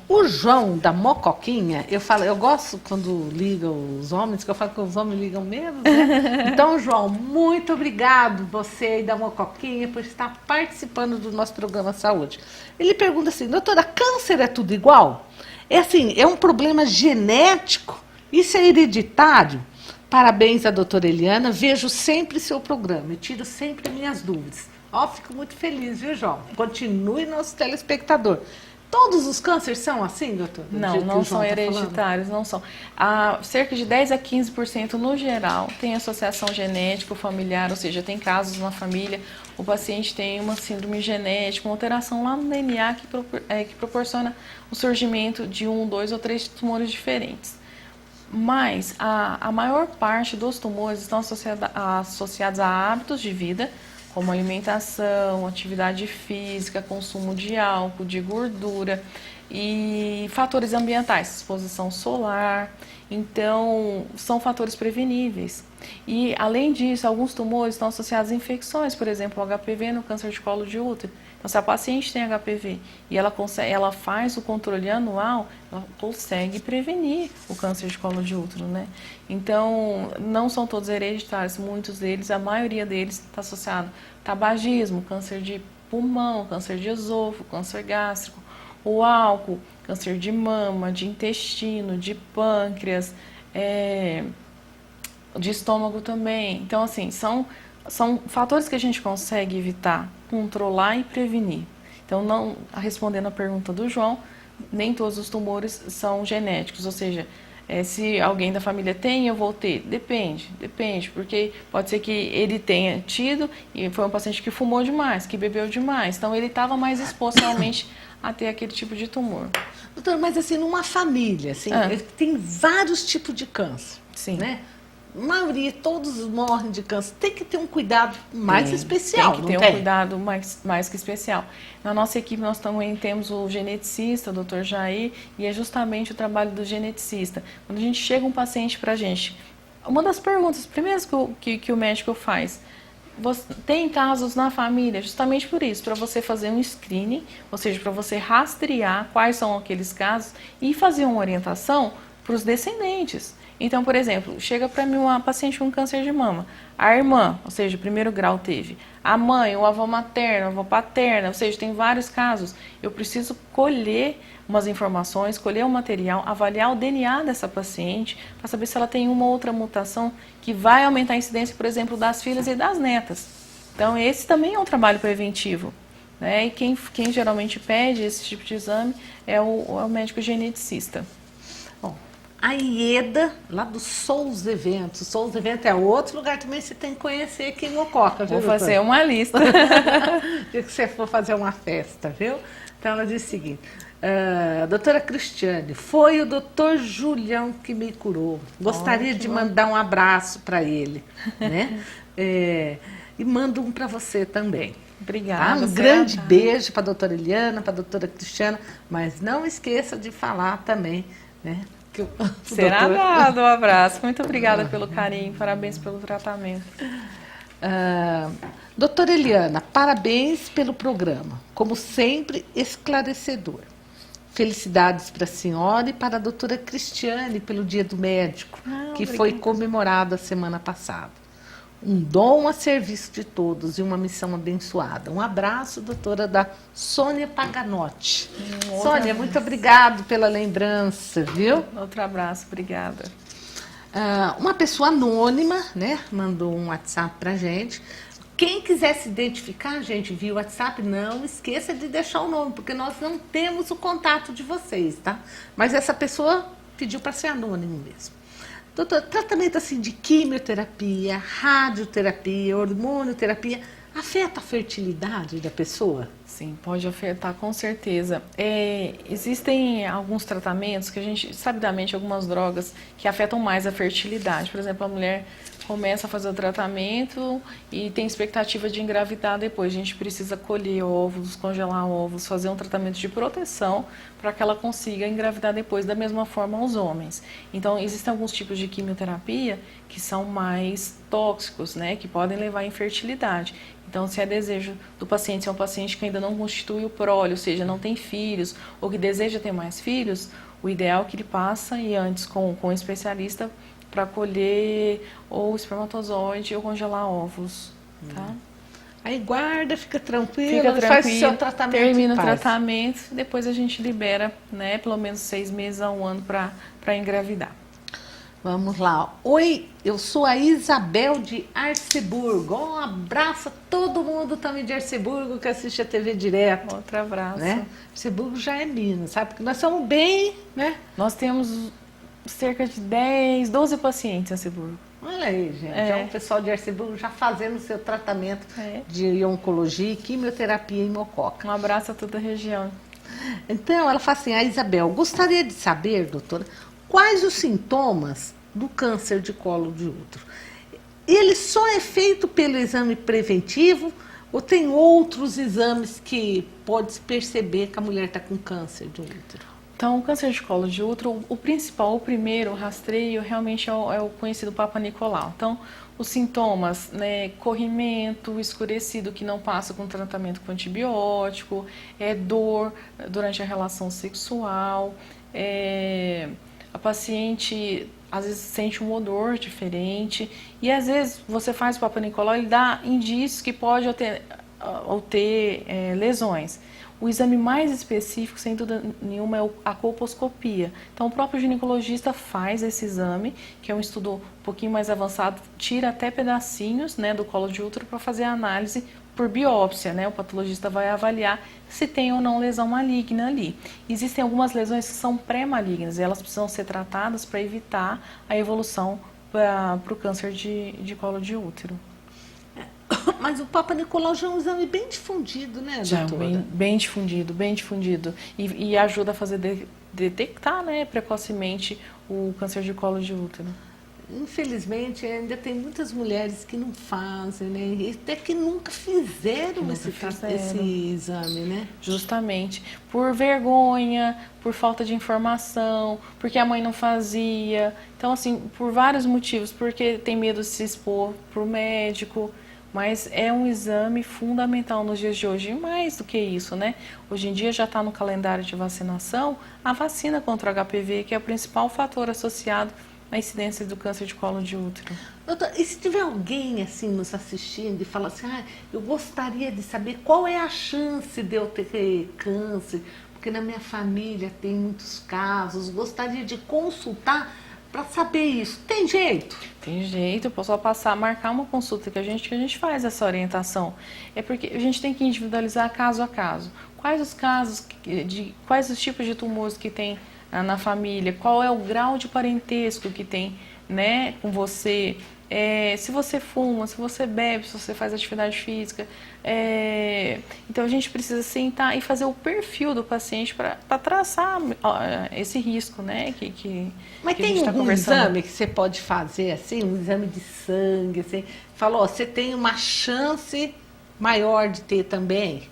O João da Mocoquinha, eu gosto quando ligam os homens, que eu falo que os homens ligam menos, né? Então, João, muito obrigado você aí da Mocoquinha por estar participando do nosso programa Saúde. Ele pergunta assim, doutora, câncer é tudo igual? É assim, é um problema genético? Isso é hereditário? Parabéns à doutora Eliana, vejo sempre seu programa e tiro sempre minhas dúvidas. Ó, fico muito feliz, viu, João? Continue nosso telespectador. Todos os cânceres são assim, doutor? Não, não são hereditários, não são. Cerca de 10 a 15% no geral tem associação genética ou familiar, ou seja, tem casos na família, o paciente tem uma síndrome genética, uma alteração lá no DNA que proporciona o surgimento de 1, 2 ou 3 tumores diferentes. Mas a maior parte dos tumores estão associados a hábitos de vida, como alimentação, atividade física, consumo de álcool, de gordura e fatores ambientais, exposição solar. Então, são fatores preveníveis. E, além disso, alguns tumores estão associados a infecções, por exemplo, o HPV no câncer de colo de útero. Então, se a paciente tem HPV e ela faz o controle anual, ela consegue prevenir o câncer de colo de útero, né? Então, não são todos hereditários, muitos deles, a maioria deles está associado a tabagismo, câncer de pulmão, câncer de esôfago, câncer gástrico, o álcool, câncer de mama, de intestino, de pâncreas, de estômago também. Então, assim, são fatores que a gente consegue evitar, controlar e prevenir. Então, respondendo a pergunta do João, nem todos os tumores são genéticos, ou seja, se alguém da família tem, eu vou ter. Depende, porque pode ser que ele tenha tido e foi um paciente que fumou demais, que bebeu demais, então ele estava mais exposto realmente a ter aquele tipo de tumor. Doutora, mas assim, numa família, assim, tem vários tipos de câncer, sim, né? A maioria, todos morrem de câncer. Tem que ter um cuidado mais especial, tem que ter um cuidado mais que especial. Na nossa equipe, nós também temos o geneticista, o Dr. Jair, e é justamente o trabalho do geneticista. Quando a gente chega um paciente para a gente, uma das perguntas primeiras que o médico faz, tem casos na família? Justamente por isso, para você fazer um screening, ou seja, para você rastrear quais são aqueles casos e fazer uma orientação para os descendentes. Então, por exemplo, chega para mim uma paciente com câncer de mama. A irmã, ou seja, primeiro grau teve. A mãe, o avô materno, a avó paterna, ou seja, tem vários casos. Eu preciso colher umas informações, colher um material, avaliar o DNA dessa paciente, para saber se ela tem uma outra mutação que vai aumentar a incidência, por exemplo, das filhas e das netas. Então, esse também é um trabalho preventivo, né? E quem geralmente pede esse tipo de exame é o médico geneticista. A Ieda, lá do Souza Eventos. O Souza Eventos é outro lugar também que você tem que conhecer aqui em Mococa, viu? Vou fazer uma lista. Se você for fazer uma festa, viu? Então ela diz o seguinte, doutora Cristiane, foi o doutor Julião que me curou. Gostaria de mandar um abraço para ele, né? E mando um para você também. Obrigada. Um grande beijo para a doutora Eliana, para a doutora Cristiana, mas não esqueça de falar também, né? Será dado um abraço. Muito obrigada pelo carinho, parabéns pelo tratamento. Doutora Eliana, parabéns pelo programa, como sempre, esclarecedor. Felicidades para a senhora e para a doutora Cristiane pelo Dia do Médico, que foi comemorado a semana passada. Um dom a serviço de todos e uma missão abençoada. Um abraço, doutora, da Sônia Paganotti. Sônia, muito obrigado pela lembrança, viu? Outro abraço, obrigada. Uma pessoa anônima, né, mandou um WhatsApp pra gente. Quem quiser se identificar, gente, via WhatsApp, não esqueça de deixar o nome, porque nós não temos o contato de vocês, tá? Mas essa pessoa pediu para ser anônimo mesmo. Doutor, tratamento assim de quimioterapia, radioterapia, hormonioterapia, afeta a fertilidade da pessoa? Sim, pode afetar com certeza. Existem alguns tratamentos que a gente, sabidamente, algumas drogas que afetam mais a fertilidade. Por exemplo, a mulher começa a fazer o tratamento e tem expectativa de engravidar depois. A gente precisa colher óvulos, congelar óvulos, fazer um tratamento de proteção para que ela consiga engravidar depois, da mesma forma aos homens. Então, existem alguns tipos de quimioterapia que são mais tóxicos, né, que podem levar à infertilidade. Então, se é desejo do paciente, se é um paciente que ainda ainda não constitui o prole, ou seja, não tem filhos, ou que deseja ter mais filhos, o ideal é que ele passa e antes com um especialista para colher ou espermatozoide ou congelar óvulos, tá? Aí guarda, fica tranquilo, faz o seu tratamento. Termina o tratamento, depois a gente libera, né, pelo menos 6 meses a 1 ano para engravidar. Vamos lá. Oi, eu sou a Isabel de Arceburgo. Um abraço a todo mundo também de Arceburgo que assiste a TV direto. Outro abraço. Né? Arceburgo já é Minas, sabe? Porque nós somos bem, né? Nós temos cerca de 10, 12 pacientes em Arceburgo. Olha aí, gente. É um pessoal de Arceburgo já fazendo o seu tratamento de oncologia e quimioterapia em Mococa. Um abraço a toda a região. Então, ela fala assim, a Isabel, gostaria de saber, doutora, quais os sintomas do câncer de colo de útero? Ele só é feito pelo exame preventivo ou tem outros exames que pode perceber que a mulher está com câncer de útero? Então, o câncer de colo de útero, o principal, o primeiro, o rastreio, realmente é o conhecido Papa Nicolau. Então, os sintomas, né, corrimento, escurecido que não passa com tratamento com antibiótico, dor durante a relação sexual, a paciente às vezes sente um odor diferente e às vezes você faz o Papa Nicolau, ele dá indícios que pode ter lesões. O exame mais específico, sem dúvida nenhuma, é a colposcopia. Então, o próprio ginecologista faz esse exame, que é um estudo um pouquinho mais avançado, tira até pedacinhos, né, do colo de útero para fazer a análise por biópsia, né? O patologista vai avaliar se tem ou não lesão maligna ali. Existem algumas lesões que são pré-malignas e elas precisam ser tratadas para evitar a evolução para o câncer de colo de útero. Mas o Papa Nicolau já é um exame bem difundido, né, doutora? Já, bem difundido, bem difundido. E ajuda a fazer detectar, né, precocemente o câncer de colo de útero. Infelizmente, ainda tem muitas mulheres que não fazem, né? E até que nunca fizeram esse exame, né? Justamente. Por vergonha, por falta de informação, porque a mãe não fazia. Então, assim, por vários motivos. Porque tem medo de se expor para o médico. Mas é um exame fundamental nos dias de hoje. E mais do que isso, né? Hoje em dia já está no calendário de vacinação a vacina contra o HPV, que é o principal fator associado à incidência do câncer de colo de útero. Doutor, e se tiver alguém assim nos assistindo e falar assim, eu gostaria de saber qual é a chance de eu ter câncer, porque na minha família tem muitos casos, gostaria de consultar para saber isso. Tem jeito? Tem jeito, eu posso marcar uma consulta que a gente faz essa orientação. É porque a gente tem que individualizar caso a caso. Quais os casos, quais os tipos de tumores que tem na família, qual é o grau de parentesco que tem, né, com você, se você fuma, se você bebe, se você faz atividade física. Então a gente precisa sentar e fazer o perfil do paciente para traçar esse risco, né, Mas que tem algum exame que você pode fazer, assim, um exame de sangue, assim, falou, você tem uma chance maior de ter também?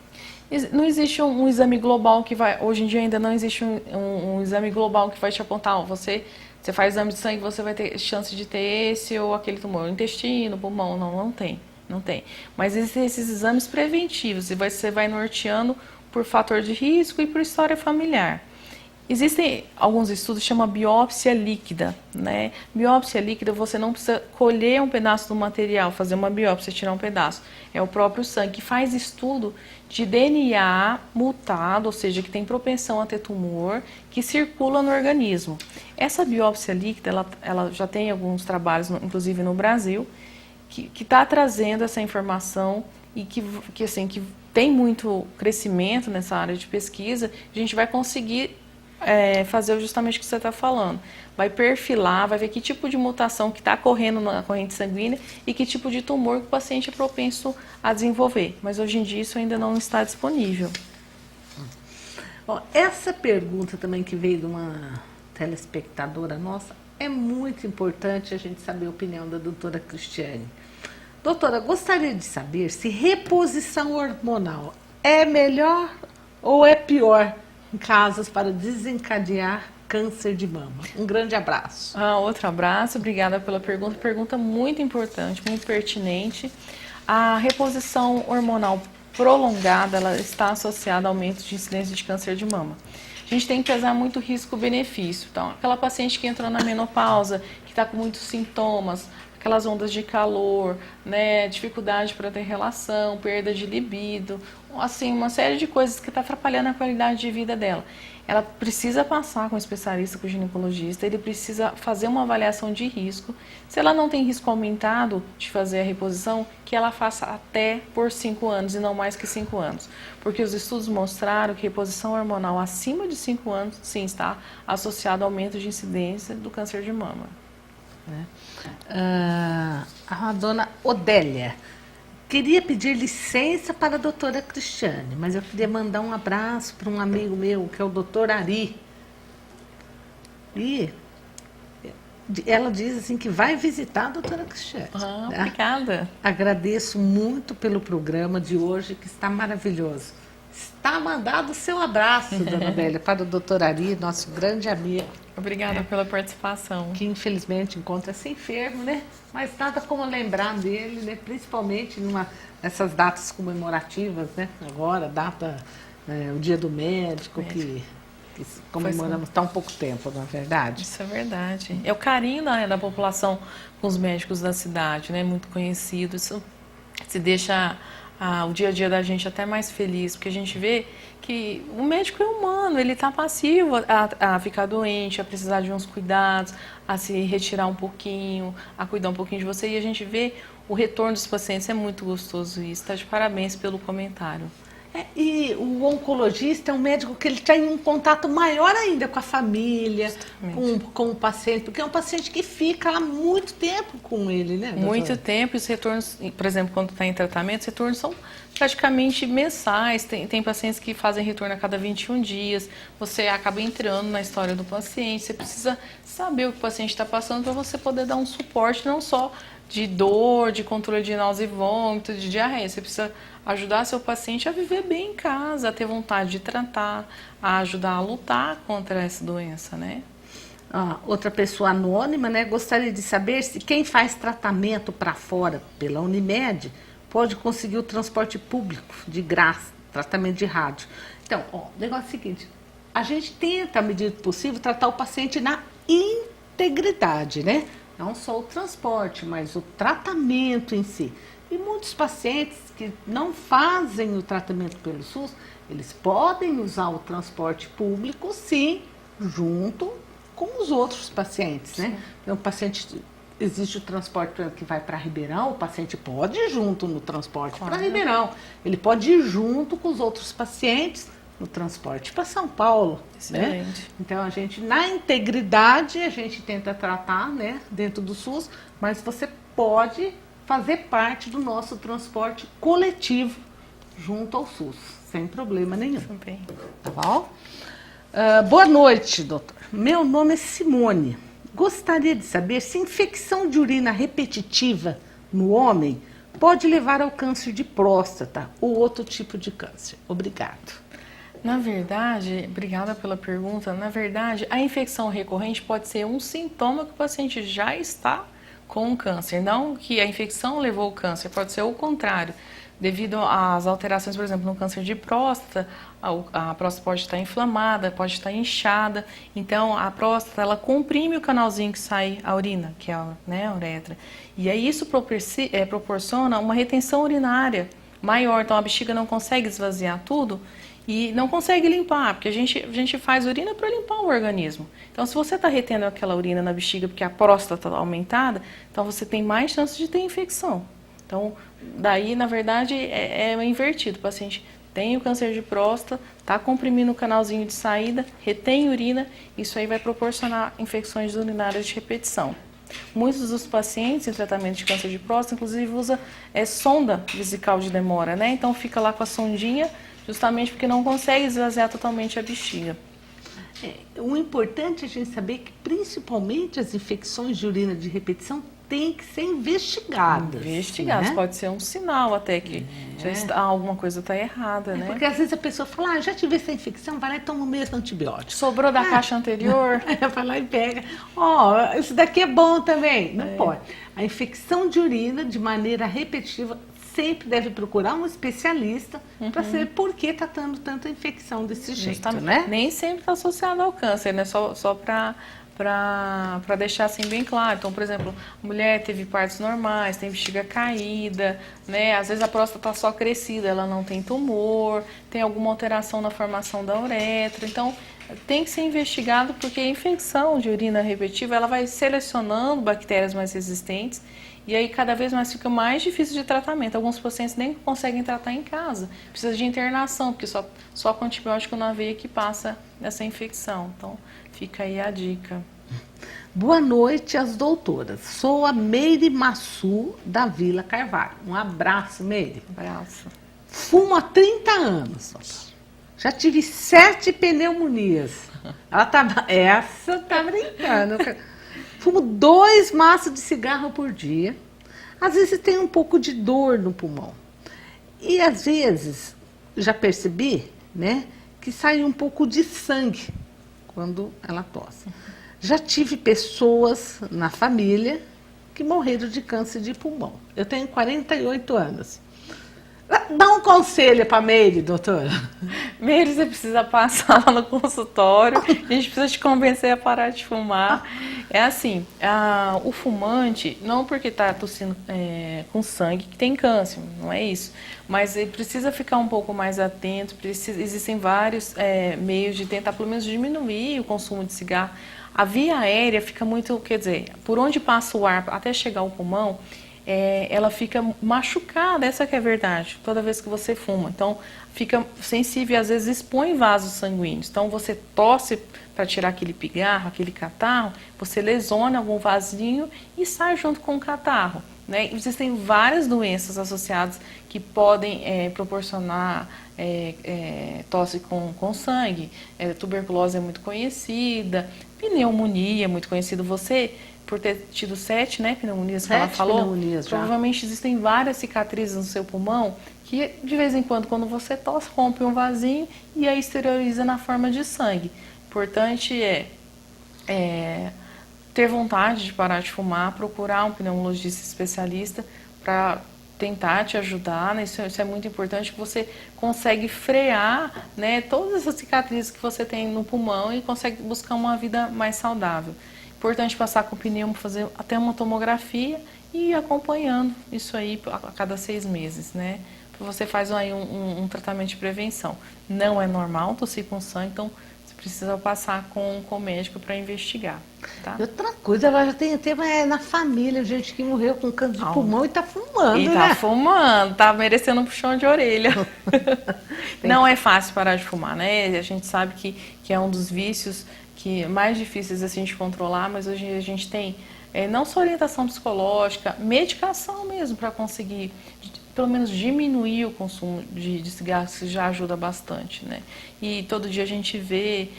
Não existe um exame global que vai... Hoje em dia ainda não existe um exame global que vai te apontar. Você faz exame de sangue, você vai ter chance de ter esse ou aquele tumor. Intestino, pulmão, não tem. Não tem. Mas existem esses exames preventivos e você vai norteando por fator de risco e por história familiar. Existem alguns estudos que chamam biópsia líquida, né? Biópsia líquida, você não precisa colher um pedaço do material, fazer uma biópsia, tirar um pedaço. É o próprio sangue que faz estudo de DNA mutado, ou seja, que tem propensão a ter tumor, que circula no organismo. Essa biópsia líquida, ela já tem alguns trabalhos, inclusive no Brasil, que está trazendo essa informação e que tem muito crescimento nessa área de pesquisa. A gente vai conseguir fazer justamente o que você está falando. Vai perfilar, vai ver que tipo de mutação que está correndo na corrente sanguínea e que tipo de tumor que o paciente é propenso a desenvolver. Mas hoje em dia isso ainda não está disponível. Bom, essa pergunta também que veio de uma telespectadora nossa, é muito importante a gente saber a opinião da doutora Cristiane. Doutora, gostaria de saber se reposição hormonal é melhor ou é pior em casos para desencadear câncer de mama. Um grande abraço. Outro abraço, obrigada pela pergunta. Pergunta muito importante, muito pertinente. A reposição hormonal prolongada, ela está associada a aumento de incidência de câncer de mama. A gente tem que pesar muito risco-benefício. Então, aquela paciente que entrou na menopausa, que está com muitos sintomas, aquelas ondas de calor, né, dificuldade para ter relação, perda de libido, assim, uma série de coisas que está atrapalhando a qualidade de vida dela. Ela precisa passar com o especialista, com o ginecologista, ele precisa fazer uma avaliação de risco. Se ela não tem risco aumentado de fazer a reposição, que ela faça até por 5 anos e não mais que 5 anos. Porque os estudos mostraram que reposição hormonal acima de 5 anos, sim, está associado ao aumento de incidência do câncer de mama. A dona Odélia, queria pedir licença para a doutora Cristiane, mas eu queria mandar um abraço para um amigo meu, que é o doutor Ari. E ela diz assim que vai visitar a doutora Cristiane. Tá? Obrigada. Agradeço muito pelo programa de hoje, que está maravilhoso. Está mandado o seu abraço, dona Odélia, para o doutor Ari, nosso grande amigo. Obrigada pela participação. Que infelizmente encontra-se enfermo, né? Mas nada como lembrar dele, né? Principalmente nessas datas comemorativas, né? Agora, o Dia do Médico, que comemoramos tão pouco tempo, não é verdade? Isso é verdade. É o carinho da população com os médicos da cidade, né? Muito conhecido. Isso se deixa o dia a dia da gente até mais feliz, porque a gente vê que o médico é humano, ele está passivo a ficar doente, a precisar de uns cuidados, a se retirar um pouquinho, a cuidar um pouquinho de você, e a gente vê o retorno dos pacientes, é muito gostoso isso. Está de parabéns pelo comentário. E o oncologista é um médico que ele tem um contato maior ainda com a família, com o paciente, porque é um paciente que fica lá muito tempo com ele, né, doutora? Muito tempo, e os retornos, por exemplo, quando está em tratamento, os retornos são praticamente mensais. Tem pacientes que fazem retorno a cada 21 dias, você acaba entrando na história do paciente, você precisa saber o que o paciente está passando para você poder dar um suporte, não só de dor, de controle de náusea e vômito, de diarreia. Você precisa ajudar seu paciente a viver bem em casa, a ter vontade de tratar, a ajudar a lutar contra essa doença, né? Outra pessoa anônima, né? Gostaria de saber se quem faz tratamento para fora pela Unimed pode conseguir o transporte público de graça, tratamento de rádio. Então, o negócio é o seguinte, a gente tenta, à medida do possível, tratar o paciente na integridade, né? Não só o transporte, mas o tratamento em si. E muitos pacientes que não fazem o tratamento pelo SUS, eles podem usar o transporte público, sim, junto com os outros pacientes, né? Então, existe o transporte que vai para Ribeirão, o paciente pode ir junto no transporte para Ribeirão. Ele pode ir junto com os outros pacientes no transporte para São Paulo. Excelente. Né? Então, a gente, na integridade, a gente tenta tratar, né, dentro do SUS, mas você pode fazer parte do nosso transporte coletivo junto ao SUS, sem problema nenhum. Também. Tá bom? Boa noite, doutor. Meu nome é Simone. Gostaria de saber se infecção de urina repetitiva no homem pode levar ao câncer de próstata ou outro tipo de câncer. Obrigado. Na verdade, obrigada pela pergunta, na verdade, a infecção recorrente pode ser um sintoma que o paciente já está com câncer, não que a infecção levou ao câncer, pode ser o contrário. Devido às alterações, por exemplo, no câncer de próstata, a próstata pode estar inflamada, pode estar inchada. Então, a próstata, ela comprime o canalzinho que sai a urina, que é a uretra. E aí isso proporciona uma retenção urinária maior. Então, a bexiga não consegue esvaziar tudo e não consegue limpar, porque a gente faz urina para limpar o organismo. Então, se você está retendo aquela urina na bexiga porque a próstata está aumentada, então você tem mais chance de ter infecção. Então, daí, na verdade, é invertido. O paciente tem o câncer de próstata, está comprimindo o canalzinho de saída, retém urina, isso aí vai proporcionar infecções urinárias de repetição. Muitos dos pacientes em tratamento de câncer de próstata, inclusive, usa sonda vesical de demora, né? Então, fica lá com a sondinha, justamente porque não consegue esvaziar totalmente a bexiga. O importante é a gente saber que, principalmente, as infecções de urina de repetição têm que ser investigadas. Investigadas, né? Pode ser um sinal até que alguma coisa está errada, né? Porque às vezes a pessoa fala, já tive essa infecção, vai lá e toma o mesmo antibiótico. Sobrou da caixa anterior. Vai lá e pega. Isso daqui é bom também. Não pode. A infecção de urina, de maneira repetitiva, sempre deve procurar um especialista para saber por que está dando tanta infecção desse jeito, né? Nem sempre está associado ao câncer, né? Só para deixar assim bem claro. Então, por exemplo, a mulher teve partos normais, tem bexiga caída, né? Às vezes a próstata está só crescida, ela não tem tumor, tem alguma alteração na formação da uretra. Então, tem que ser investigado porque a infecção de urina repetiva, ela vai selecionando bactérias mais resistentes e aí cada vez mais fica mais difícil de tratamento. Alguns pacientes nem conseguem tratar em casa, precisa de internação, porque só com antibiótico na veia que passa essa infecção. Então, fica aí a dica. Boa noite às doutoras. Sou a Meire Massu, da Vila Carvalho. Um abraço, Meire. Um abraço. Fumo há 30 anos, doutor. Já tive 7 pneumonias. Essa tá brincando. Fumo 2 maços de cigarro por dia. Às vezes tem um pouco de dor no pulmão. E às vezes, já percebi, né, que sai um pouco de sangue quando ela tosse. Já tive pessoas na família que morreram de câncer de pulmão. Eu tenho 48 anos. Dá um conselho para a Meire, doutora. Meire, você precisa passar lá no consultório, a gente precisa te convencer a parar de fumar. É assim, o fumante, não porque está tossindo com sangue que tem câncer, não é isso. Mas ele precisa ficar um pouco mais atento, existem vários meios de tentar pelo menos diminuir o consumo de cigarro. A via aérea fica muito, quer dizer, por onde passa o ar até chegar ao pulmão, ela fica machucada, essa que é a verdade, toda vez que você fuma. Então, fica sensível e às vezes expõe vasos sanguíneos. Então, você tosse para tirar aquele pigarro, aquele catarro, você lesiona algum vasinho e sai junto com o catarro, né? Existem várias doenças associadas que podem proporcionar tosse com sangue. Tuberculose é muito conhecida, pneumonia é muito conhecida. Você, por ter tido 7, né, pneumonias que ela falou, provavelmente existem várias cicatrizes no seu pulmão que, de vez em quando você tosse, rompe um vasinho e aí exterioriza na forma de sangue. Importante ter vontade de parar de fumar, procurar um pneumologista especialista para tentar te ajudar, né? Isso é muito importante, que você consegue frear, né, todas essas cicatrizes que você tem no pulmão e consegue buscar uma vida mais saudável. Importante passar com o pneumo, fazer até uma tomografia e ir acompanhando isso aí a cada 6 meses, né? Você faz aí um tratamento de prevenção. Não é normal tossir com sangue, então você precisa passar com o médico para investigar. Tá? E outra coisa, ela já tem tema na família, gente que morreu com câncer de pulmão e está fumando, e né? tá fumando, tá merecendo um puxão de orelha. Não é fácil parar de fumar, né? A gente sabe que é um dos vícios mais difíceis assim, de controlar, mas hoje a gente tem não só orientação psicológica, medicação mesmo para conseguir, pelo menos, diminuir o consumo de cigarros, que já ajuda bastante, né? E todo dia a gente vê,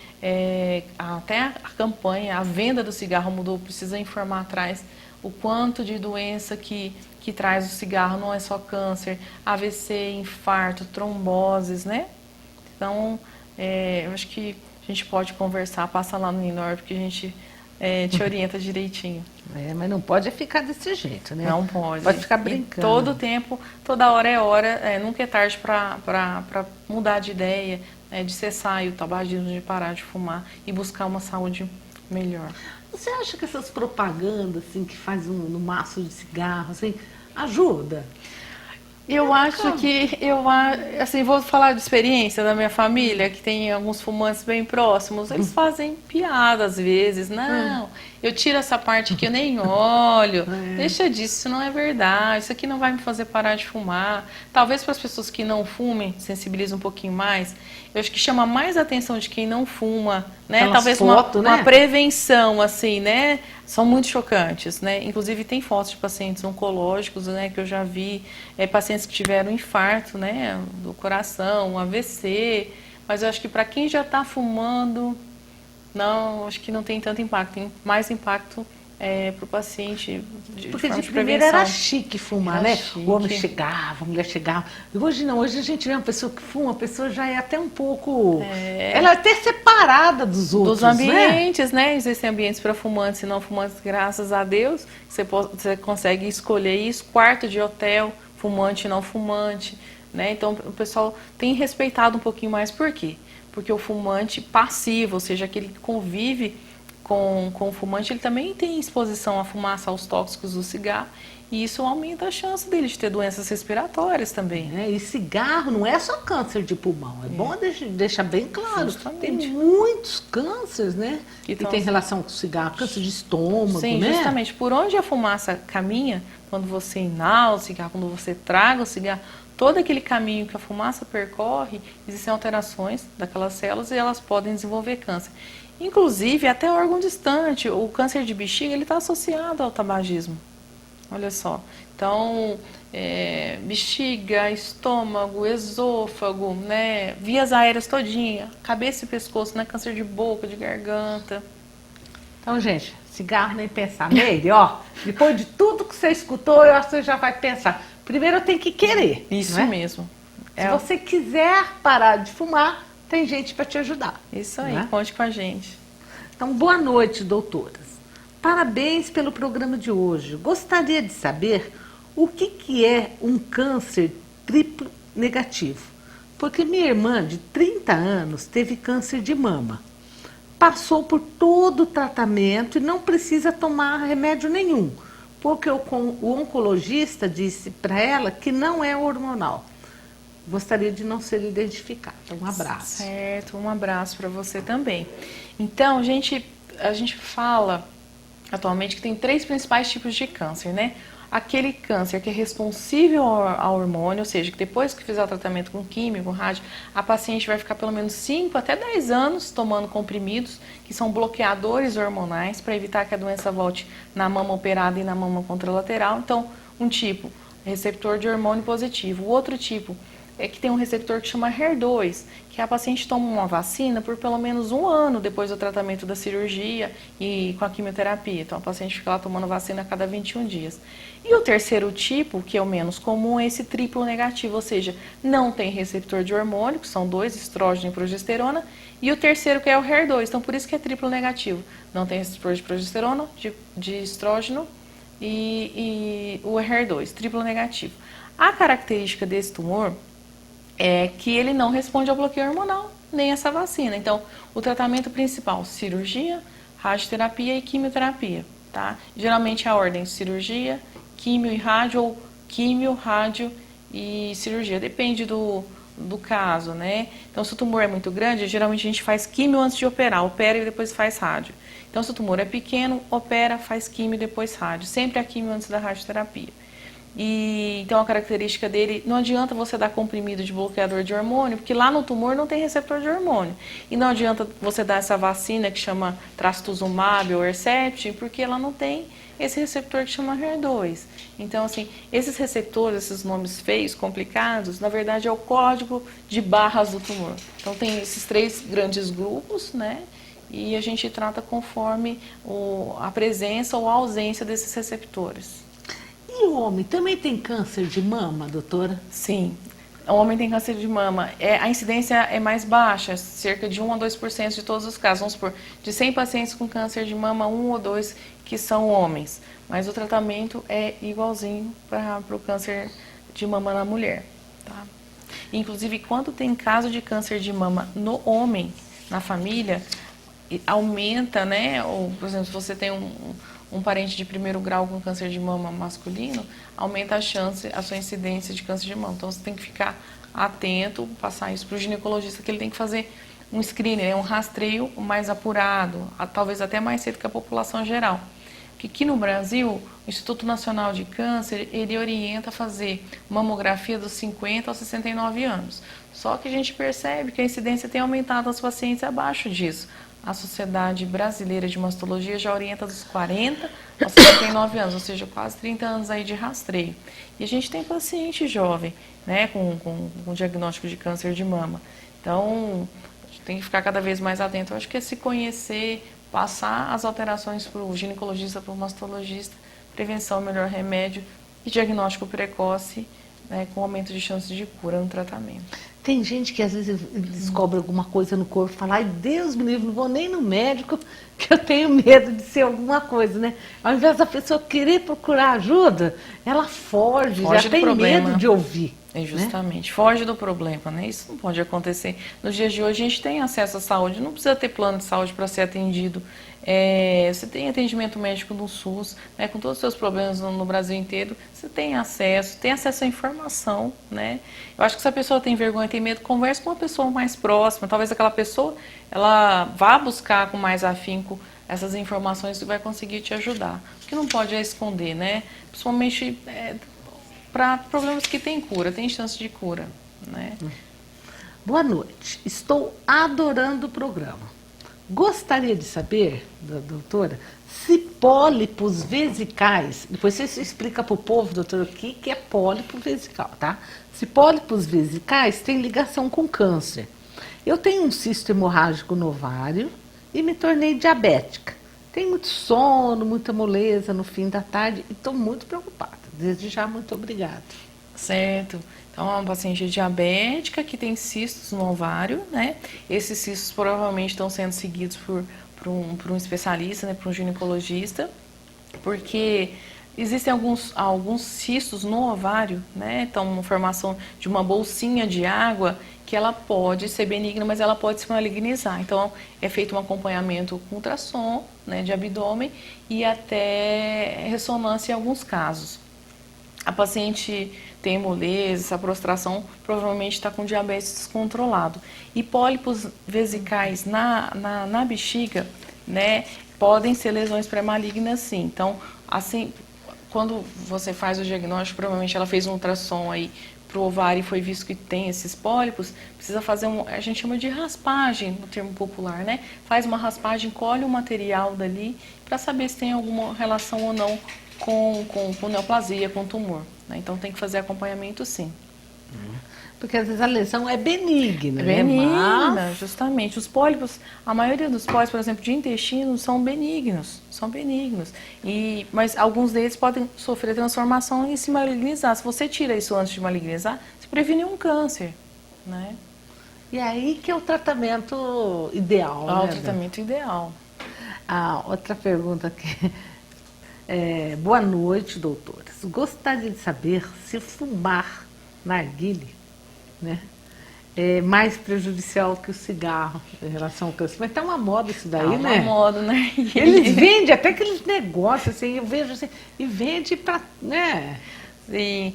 até a campanha, a venda do cigarro mudou, precisa informar atrás o quanto de doença que traz o cigarro, não é só câncer, AVC, infarto, tromboses, né? Então, eu acho que a gente pode conversar, passa lá no INOR, porque a gente te orienta direitinho. Mas não pode ficar desse jeito, né? Não pode. Pode ficar brincando. E todo tempo, toda hora é hora, nunca é tarde para mudar de ideia, de cessar o tabagismo, de parar de fumar e buscar uma saúde melhor. Você acha que essas propagandas assim, que faz no maço de cigarro, assim, ajuda? Eu acho que, assim, vou falar de experiência da minha família, que tem alguns fumantes bem próximos, eles fazem piada às vezes, não, eu tiro essa parte aqui, eu nem olho, deixa disso, isso não é verdade, isso aqui não vai me fazer parar de fumar. Talvez para as pessoas que não fumem, sensibiliza um pouquinho mais, eu acho que chama mais a atenção de quem não fuma, né? Aquelas Talvez fotos, uma né? prevenção, assim, né? São muito chocantes, né? Inclusive tem fotos de pacientes oncológicos, né? Que eu já vi, pacientes que tiveram infarto, né? Do coração, um AVC. Mas eu acho que para quem já está fumando, não, acho que não tem tanto impacto. Tem mais impacto para o paciente Porque forma de de primeiro prevenção. era chique fumar, Era né? chique. O homem chegava, a mulher chegava. E hoje não, hoje a gente vê uma pessoa que fuma, a pessoa já é até um pouco... Ela é até separada dos outros, Dos ambientes, né? Existem ambientes para fumantes e não fumantes, graças a Deus. Você consegue escolher isso, quarto de hotel, fumante e não fumante, né? Então o pessoal tem respeitado um pouquinho mais, por quê? Porque o fumante passivo, ou seja, aquele que convive com o fumante, ele também tem exposição à fumaça, aos tóxicos do cigarro, e isso aumenta a chance dele de ter doenças respiratórias também. E cigarro não é só câncer de pulmão, é bom deixar bem claro. Justamente. Tem muitos cânceres, né? Então, que tem relação com o cigarro, câncer de estômago, sim, né? justamente. Por onde a fumaça caminha, quando você inala o cigarro, quando você traga o cigarro, todo aquele caminho que a fumaça percorre, existem alterações daquelas células e elas podem desenvolver câncer. Inclusive, até órgão distante, o câncer de bexiga, ele está associado ao tabagismo. Olha só. Então, bexiga, estômago, esôfago, né, vias aéreas todinha, cabeça e pescoço, né, câncer de boca, de garganta. Então, gente, cigarro nem pensar nele, ó. Depois de tudo que você escutou, eu acho que você já vai pensar. Primeiro eu tenho que querer. Isso não é? mesmo. Se você quiser parar de fumar, tem gente para te ajudar. Isso aí, né? conte com a gente. Então, boa noite, doutoras. Parabéns pelo programa de hoje. Gostaria de saber o que é um câncer triplo negativo. Porque minha irmã, de 30 anos, teve câncer de mama. Passou por todo o tratamento e não precisa tomar remédio nenhum. Porque o oncologista disse para ela que não é hormonal. Gostaria de não ser identificada. Um abraço. Certo, um abraço para você também. Então, a gente fala atualmente que tem 3 principais tipos de câncer, né? Aquele câncer que é responsível ao hormônio, ou seja, que depois que fizer o tratamento com químio, com rádio, a paciente vai ficar pelo menos 5 até 10 anos tomando comprimidos, que são bloqueadores hormonais, para evitar que a doença volte na mama operada e na mama contralateral. Então, um tipo, receptor de hormônio positivo. O outro tipo é que tem um receptor que chama HER2, que a paciente toma uma vacina por pelo menos 1 ano depois do tratamento da cirurgia e com a quimioterapia. Então, a paciente fica lá tomando vacina a cada 21 dias. E o terceiro tipo, que é o menos comum, é esse triplo negativo, ou seja, não tem receptor de hormônio, que são 2, estrógeno e progesterona, e o terceiro que é o HER2, então por isso que é triplo negativo. Não tem receptor de progesterona, de estrógeno e o HER2, triplo negativo. A característica desse tumor é que ele não responde ao bloqueio hormonal, nem essa vacina. Então, o tratamento principal, cirurgia, radioterapia e quimioterapia, tá? Geralmente a ordem cirurgia, químio e rádio, ou químio, rádio e cirurgia, depende do caso, né? Então, se o tumor é muito grande, geralmente a gente faz químio antes de operar, opera e depois faz rádio. Então, se o tumor é pequeno, opera, faz químio e depois rádio. Sempre a químio antes da radioterapia. E então a característica dele, não adianta você dar comprimido de bloqueador de hormônio, porque lá no tumor não tem receptor de hormônio. E não adianta você dar essa vacina que chama trastuzumab ou Herceptin, porque ela não tem esse receptor que chama HER2. Então, assim, esses receptores, esses nomes feios, complicados, na verdade é o código de barras do tumor. Então tem esses 3 grandes grupos, né? E a gente trata conforme a presença ou a ausência desses receptores. E o homem também tem câncer de mama, doutora? Sim, o homem tem câncer de mama. A incidência é mais baixa, cerca de 1 a 2% de todos os casos. Vamos supor, de 100 pacientes com câncer de mama, 1 ou 2 que são homens. Mas o tratamento é igualzinho para o câncer de mama na mulher. Tá? Inclusive, quando tem caso de câncer de mama no homem, na família, aumenta, né? Ou, por exemplo, se você tem um parente de primeiro grau com câncer de mama masculino, aumenta a chance, a sua incidência de câncer de mama. Então, você tem que ficar atento, passar isso para o ginecologista, que ele tem que fazer um screening, um rastreio mais apurado, talvez até mais cedo que a população geral. Porque aqui no Brasil, o Instituto Nacional de Câncer, ele orienta a fazer mamografia dos 50 aos 69 anos. Só que a gente percebe que a incidência tem aumentado nos pacientes abaixo disso. A Sociedade Brasileira de Mastologia já orienta dos 40 aos 69 anos, ou seja, quase 30 anos aí de rastreio. E a gente tem paciente jovem, né, com diagnóstico de câncer de mama. Então, a gente tem que ficar cada vez mais atento. Eu acho que é se conhecer, passar as alterações para o ginecologista, para o mastologista, prevenção, melhor remédio e diagnóstico precoce, né, com aumento de chances de cura no tratamento. Tem gente que às vezes descobre alguma coisa no corpo e fala, ai Deus me livre, não vou nem no médico, que eu tenho medo de ser alguma coisa, né? Ao invés da pessoa querer procurar ajuda, ela foge já tem problema. medo de ouvir. Justamente, foge do problema, né? Isso não pode acontecer. Nos dias de hoje a gente tem acesso à saúde, não precisa ter plano de saúde para ser atendido. Você tem atendimento médico no SUS, né? Com todos os seus problemas no Brasil inteiro, você tem acesso à informação, né? Eu acho que se a pessoa tem vergonha, tem medo, converse com uma pessoa mais próxima. Talvez aquela pessoa, ela vá buscar com mais afinco essas informações e vai conseguir te ajudar. O que não pode é esconder, né? Principalmente para problemas que têm cura, tem chance de cura, né? Boa noite, estou adorando o programa. Gostaria de saber, doutora, se pólipos vesicais, depois você explica para o povo, doutora, o que é pólipo vesical, tá? Se pólipos vesicais têm ligação com câncer. Eu tenho um cisto hemorrágico no ovário e me tornei diabética. Tenho muito sono, muita moleza no fim da tarde e estou muito preocupada. Desde já, muito obrigada. Certo. Então, é uma paciente diabética que tem cistos no ovário, né? Esses cistos provavelmente estão sendo seguidos por um especialista, né? Por um ginecologista, porque existem alguns cistos no ovário, né? Então, uma formação de uma bolsinha de água que ela pode ser benigna, mas ela pode se malignizar. Então, é feito um acompanhamento com ultrassom, né, de abdômen e até ressonância em alguns casos. A paciente tem moleza, essa prostração provavelmente está com diabetes descontrolado. E pólipos vesicais na bexiga, né, podem ser lesões pré-malignas, sim. Então, assim, quando você faz o diagnóstico, provavelmente ela fez um ultrassom aí para o ovário e foi visto que tem esses pólipos, precisa fazer a gente chama de raspagem, no termo popular, né? Faz uma raspagem, colhe o material dali para saber se tem alguma relação ou não com neoplasia, com tumor, né? Então tem que fazer acompanhamento, sim. Porque às vezes a lesão é benigna, né? Benigna, justamente. Os pólipos, a maioria dos pólipos, por exemplo, de intestino, são benignos. Mas alguns deles podem sofrer transformação e se malignizar. Se você tira isso antes de malignizar, você previne um câncer, né? E aí que é o tratamento ideal, né? O tratamento ideal. Outra pergunta aqui. Boa noite, doutores. Gostaria de saber se fumar narguilé, né, é mais prejudicial que o cigarro em relação ao câncer. Mas tá uma moda isso daí, né? Uma moda, né? Eles vendem até aqueles negócios, assim, eu vejo assim, e vende para, né? Sim.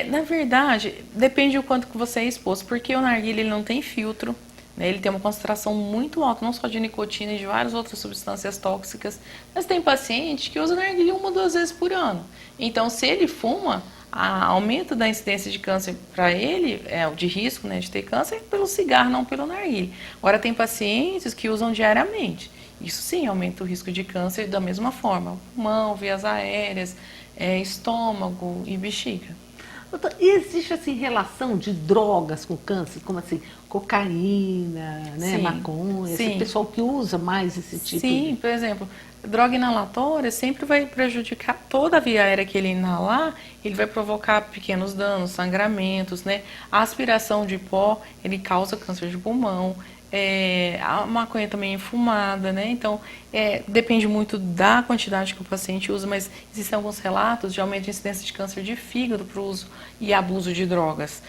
Na verdade, depende do quanto que você é exposto, porque o narguilé ele não tem filtro, né? Ele tem uma concentração muito alta, não só de nicotina e de várias outras substâncias tóxicas, mas tem paciente que usa narguilé 1 ou 2 vezes por ano. Então, se ele fuma, aumento da incidência de câncer para ele, o de risco, né, de ter câncer, pelo cigarro, não pelo narguilé. Agora, tem pacientes que usam diariamente. Isso sim aumenta o risco de câncer da mesma forma. Pulmão, vias aéreas, estômago e bexiga. Doutor, e existe assim relação de drogas com câncer, como assim, cocaína, né, Sim, maconha, sim. esse pessoal que usa mais esse tipo Sim, por exemplo, droga inalatória sempre vai prejudicar toda a via aérea que ele inalar, ele vai provocar pequenos danos, sangramentos, né? A aspiração de pó, ele causa câncer de pulmão. A maconha também é fumada, né? Então, depende muito da quantidade que o paciente usa, mas existem alguns relatos de aumento de incidência de câncer de fígado por uso e abuso de drogas.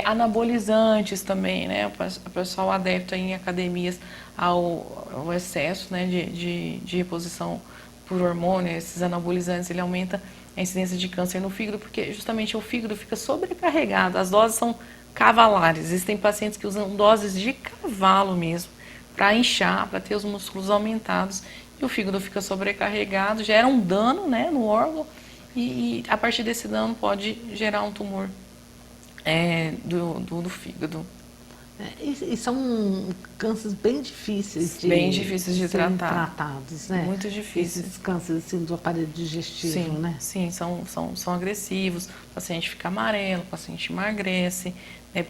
Anabolizantes também, né? O pessoal adepto em academias ao excesso, né, de reposição por hormônio, esses anabolizantes, ele aumenta a incidência de câncer no fígado, porque justamente o fígado fica sobrecarregado, as doses são cavalares. Existem pacientes que usam doses de cavalo mesmo, para inchar, para ter os músculos aumentados, e o fígado fica sobrecarregado, gera um dano, né, no órgão, e a partir desse dano pode gerar um tumor do fígado. E são cânceres bem difíceis de tratar. tratados, né? Muito difíceis. Esses cânceres assim, do aparelho digestivo, sim, né? Sim, são agressivos. O paciente fica amarelo, o paciente emagrece,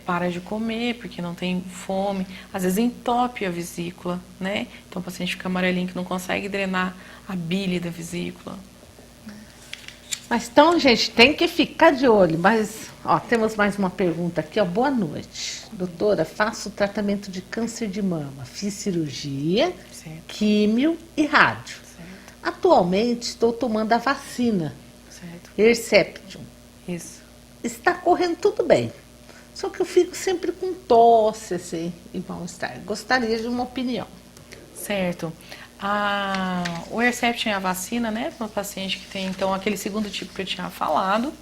para de comer porque não tem fome. Às vezes entope a vesícula, né? Então o paciente fica amarelinho que não consegue drenar a bile da vesícula. Mas então, gente, tem que ficar de olho. Mas, ó, temos mais uma pergunta aqui, ó. Boa noite. Doutora, faço tratamento de câncer de mama. Fiz cirurgia, Certo. químio e rádio. Certo. Atualmente estou tomando a vacina, Certo. Herceptin. Isso. Está correndo tudo bem. Só que eu fico sempre com tosse, assim, e mal-estar. Gostaria de uma opinião. Certo. O Herceptin é a vacina, né, para o paciente que tem, então, aquele segundo tipo que eu tinha falado.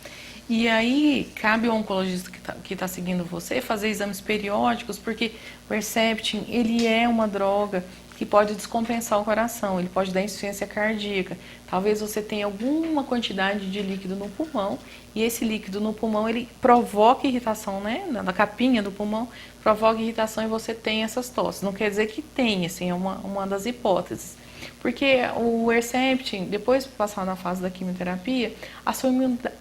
E aí, cabe ao oncologista que tá seguindo você fazer exames periódicos, porque o Herceptin, ele é uma droga que pode descompensar o coração, ele pode dar insuficiência cardíaca. Talvez você tenha alguma quantidade de líquido no pulmão, e esse líquido no pulmão, ele provoca irritação, né, na capinha do pulmão, provoca irritação e você tem essas tosses. Não quer dizer que tem, assim, é uma das hipóteses. Porque o Herceptin, depois de passar na fase da quimioterapia, a sua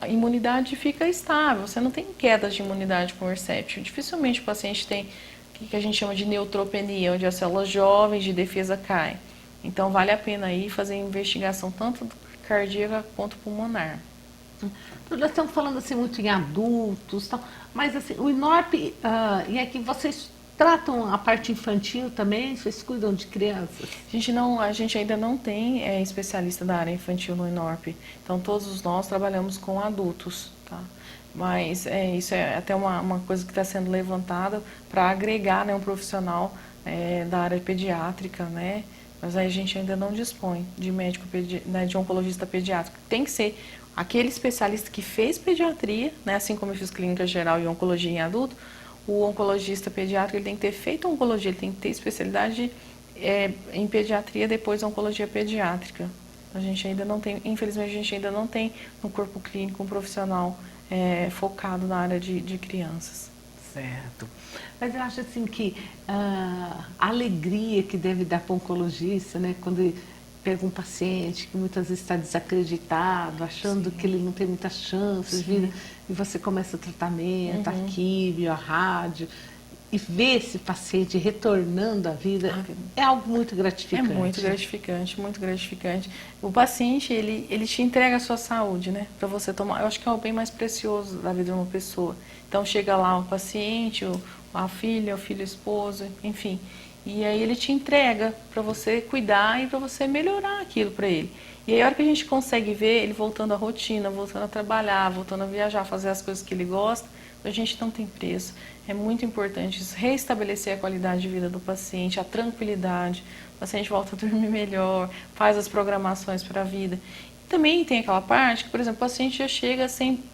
imunidade fica estável, você não tem quedas de imunidade com o Herceptin. Dificilmente o paciente tem o que a gente chama de neutropenia, onde as células jovens de defesa caem. Então vale a pena aí fazer investigação tanto cardíaca quanto pulmonar. Nós estamos falando assim muito em adultos, tal, mas assim, o INORP, e aqui vocês tratam a parte infantil também? Vocês cuidam de crianças? A gente ainda não tem especialista da área infantil no INORP. Então todos nós trabalhamos com adultos, tá? Mas isso é até uma coisa que está sendo levantada para agregar, né, um profissional da área pediátrica, né? Mas aí a gente ainda não dispõe de médico, né, de oncologista pediátrico. Tem que ser aquele especialista que fez pediatria, né, assim como eu fiz clínica geral e oncologia em adulto. O oncologista pediátrico ele tem que ter feito oncologia, ele tem que ter especialidade em pediatria, depois oncologia pediátrica. A gente ainda não tem, infelizmente, a gente ainda não tem no corpo clínico um profissional focado na área de crianças. Certo. Mas eu acho assim que a alegria que deve dar para o oncologista, né, quando ele pega um paciente que muitas vezes está desacreditado, achando Sim. que ele não tem muitas chances de vida, e você começa o tratamento, a químio, a rádio, e ver esse paciente retornando à vida, é algo muito gratificante. É muito gratificante, muito gratificante. O paciente, ele te entrega a sua saúde, né? Para você tomar. Eu acho que é o bem mais precioso da vida de uma pessoa. Então, chega lá o paciente, a filha, o filho, a esposa, enfim. E aí ele te entrega para você cuidar e para você melhorar aquilo para ele. E aí a hora que a gente consegue ver ele voltando à rotina, voltando a trabalhar, voltando a viajar, fazer as coisas que ele gosta, a gente não tem preço. É muito importante isso, restabelecer a qualidade de vida do paciente, a tranquilidade. O paciente volta a dormir melhor, faz as programações para a vida. E também tem aquela parte que, por exemplo, o paciente já chega sem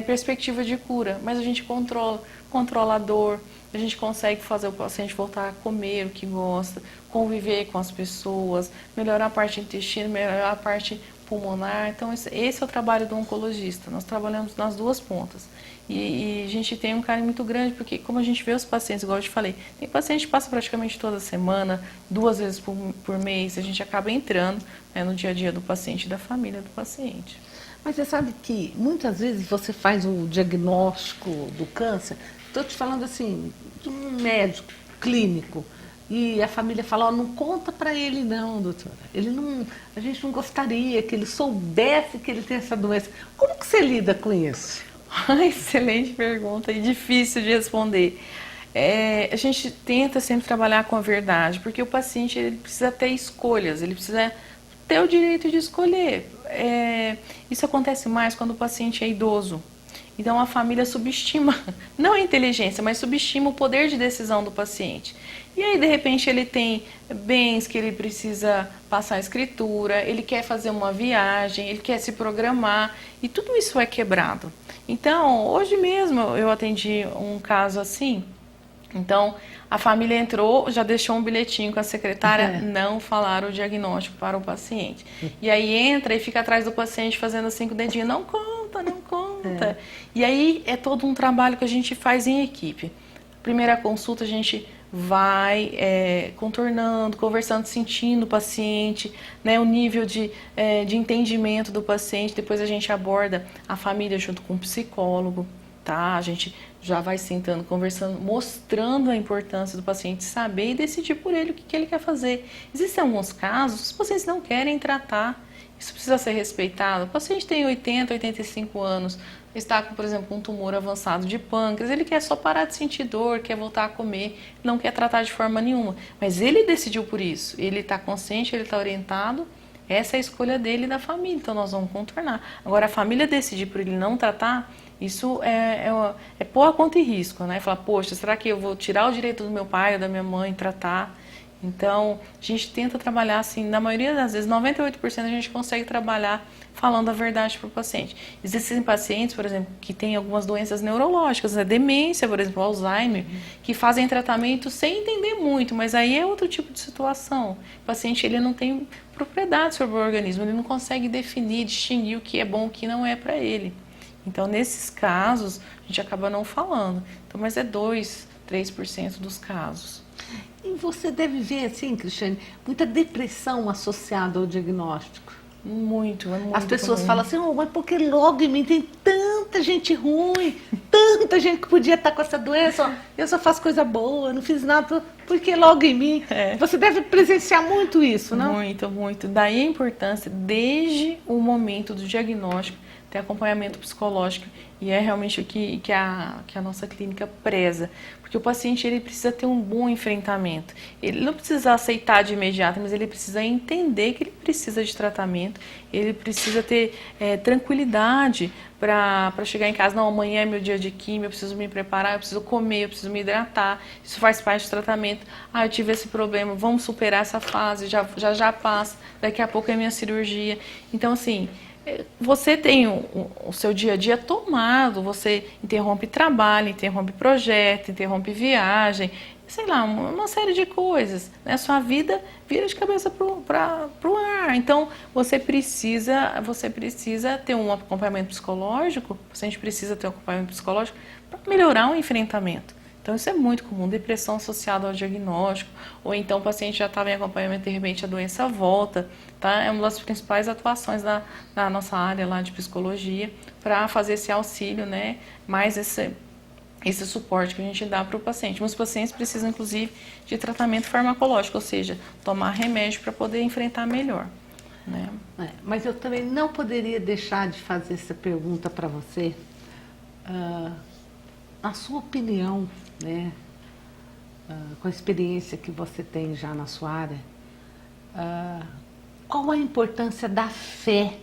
perspectiva de cura, mas a gente controla a dor, a gente consegue fazer o paciente voltar a comer o que gosta, conviver com as pessoas, melhorar a parte intestina, melhorar a parte pulmonar. Então, esse é o trabalho do oncologista. Nós trabalhamos nas duas pontas. E a gente tem um carinho muito grande, porque como a gente vê os pacientes, igual eu te falei, tem paciente que passa praticamente toda semana, 2 vezes por mês, a gente acaba entrando, né, no dia a dia do paciente e da família do paciente. Mas você sabe que muitas vezes você faz o diagnóstico do câncer, estou te falando assim, de um médico clínico, e a família fala, não conta para ele não, doutora. A gente não gostaria que ele soubesse que ele tem essa doença. Como que você lida com isso? Excelente pergunta e difícil de responder. A gente tenta sempre trabalhar com a verdade, porque o paciente ele precisa ter escolhas, ele precisa ter o direito de escolher. Isso acontece mais quando o paciente é idoso. Então a família subestima, não a inteligência, mas subestima o poder de decisão do paciente. E aí de repente ele tem bens que ele precisa passar a escritura, ele quer fazer uma viagem, ele quer se programar e tudo isso é quebrado. Então hoje mesmo eu atendi um caso assim. Então, a família entrou, já deixou um bilhetinho com a secretária, não falar o diagnóstico para o paciente. E aí entra e fica atrás do paciente fazendo assim com o dedinho, não conta, não conta. E aí é todo um trabalho que a gente faz em equipe. Primeira consulta a gente vai contornando, conversando, sentindo o paciente, né, o nível de entendimento do paciente. Depois a gente aborda a família junto com o psicólogo, tá? A gente já vai sentando, conversando, mostrando a importância do paciente saber e decidir por ele o que ele quer fazer. Existem alguns casos que os pacientes não querem tratar. Isso precisa ser respeitado. O paciente tem 80, 85 anos, está com, por exemplo, um tumor avançado de pâncreas, ele quer só parar de sentir dor, quer voltar a comer, não quer tratar de forma nenhuma. Mas ele decidiu por isso, ele está consciente, ele está orientado, essa é a escolha dele e da família, então nós vamos contornar. Agora, a família decidir por ele não tratar, isso é pôr a conta em risco, né? Falar, poxa, será que eu vou tirar o direito do meu pai ou da minha mãe tratar? Então, a gente tenta trabalhar assim, na maioria das vezes, 98% a gente consegue trabalhar falando a verdade para o paciente. Existem pacientes, por exemplo, que têm algumas doenças neurológicas, né? Demência, por exemplo, Alzheimer, que fazem tratamento sem entender muito, mas aí é outro tipo de situação. O paciente ele não tem propriedade sobre o organismo, ele não consegue definir, distinguir o que é bom e o que não é para ele. Então, nesses casos, a gente acaba não falando. Então, mas é 2, 3% dos casos. E você deve ver, assim, Cristiane, muita depressão associada ao diagnóstico. Muito, é muito. As pessoas comum. falam assim, oh, mas porque logo em mim tem tanta gente ruim, tanta gente que podia estar com essa doença, ó, eu só faço coisa boa, não fiz nada, porque logo em mim. É. Você deve presenciar muito isso, não? Muito, muito. Daí a importância, desde o momento do diagnóstico, ter acompanhamento psicológico, e é realmente o que a nossa clínica preza. Porque o paciente ele precisa ter um bom enfrentamento. Ele não precisa aceitar de imediato, mas ele precisa entender que ele precisa de tratamento, ele precisa ter tranquilidade para chegar em casa. Não, amanhã é meu dia de quimio, eu preciso me preparar, eu preciso comer, eu preciso me hidratar. Isso faz parte do tratamento. Ah, eu tive esse problema, vamos superar essa fase, já passa, daqui a pouco é minha cirurgia. Então, assim, você tem o seu dia a dia tomado, você interrompe trabalho, interrompe projeto, interrompe viagem, sei lá, uma série de coisas, né? Sua vida vira de cabeça pro ar. Então, você precisa ter um acompanhamento psicológico, o paciente precisa ter um acompanhamento psicológico para melhorar o enfrentamento. Então, isso é muito comum, depressão associada ao diagnóstico, ou então o paciente já estava em acompanhamento, de repente a doença volta, tá? É uma das principais atuações da nossa área lá de psicologia, para fazer esse auxílio, né? Mais esse suporte que a gente dá para o paciente. Muitos pacientes precisam, inclusive, de tratamento farmacológico, ou seja, tomar remédio para poder enfrentar melhor, né? Mas eu também não poderia deixar de fazer essa pergunta para você. Na sua opinião, né, com a experiência que você tem já na sua área, qual a importância da fé,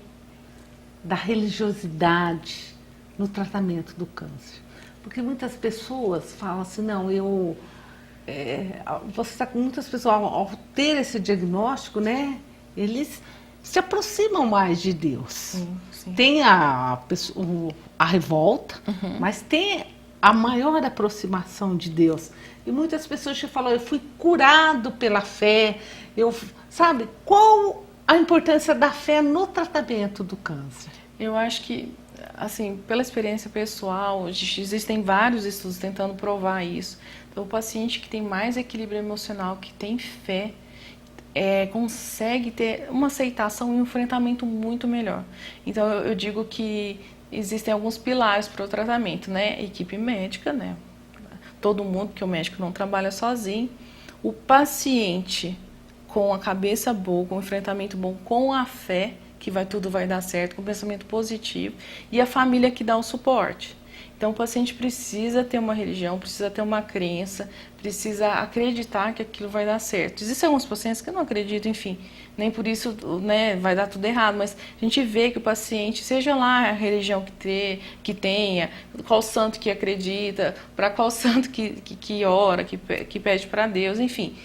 da religiosidade no tratamento do câncer? Porque muitas pessoas falam assim, não, muitas pessoas ao ter esse diagnóstico, né, eles se aproximam mais de Deus. Sim. Tem a revolta, mas tem a maior aproximação de Deus. E muitas pessoas te falam, eu fui curado pela fé, sabe? Qual a importância da fé no tratamento do câncer? Eu acho que, assim, pela experiência pessoal, existem vários estudos tentando provar isso. Então, o paciente que tem mais equilíbrio emocional, que tem fé, consegue ter uma aceitação e um enfrentamento muito melhor. Então, eu digo que existem alguns pilares para o tratamento, né? Equipe médica, né? Todo mundo, porque o médico não trabalha sozinho. O paciente com a cabeça boa, com o enfrentamento bom, com a fé, que tudo vai dar certo, com o pensamento positivo, e a família que dá o suporte. Então, o paciente precisa ter uma religião, precisa ter uma crença, precisa acreditar que aquilo vai dar certo. Existem alguns pacientes que não acreditam, enfim, nem por isso, né, vai dar tudo errado, mas a gente vê que o paciente, seja lá a religião que tenha, qual santo que acredita, para qual santo que ora, que pede para Deus, enfim,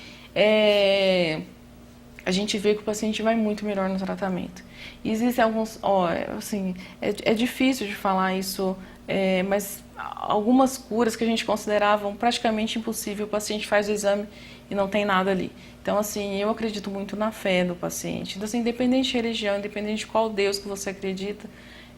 a gente vê que o paciente vai muito melhor no tratamento. E existem alguns, assim, é difícil de falar isso, mas algumas curas que a gente considerava praticamente impossível, o paciente faz o exame e não tem nada ali. Então, assim, eu acredito muito na fé do paciente. Então, assim, independente de religião, independente de qual Deus que você acredita,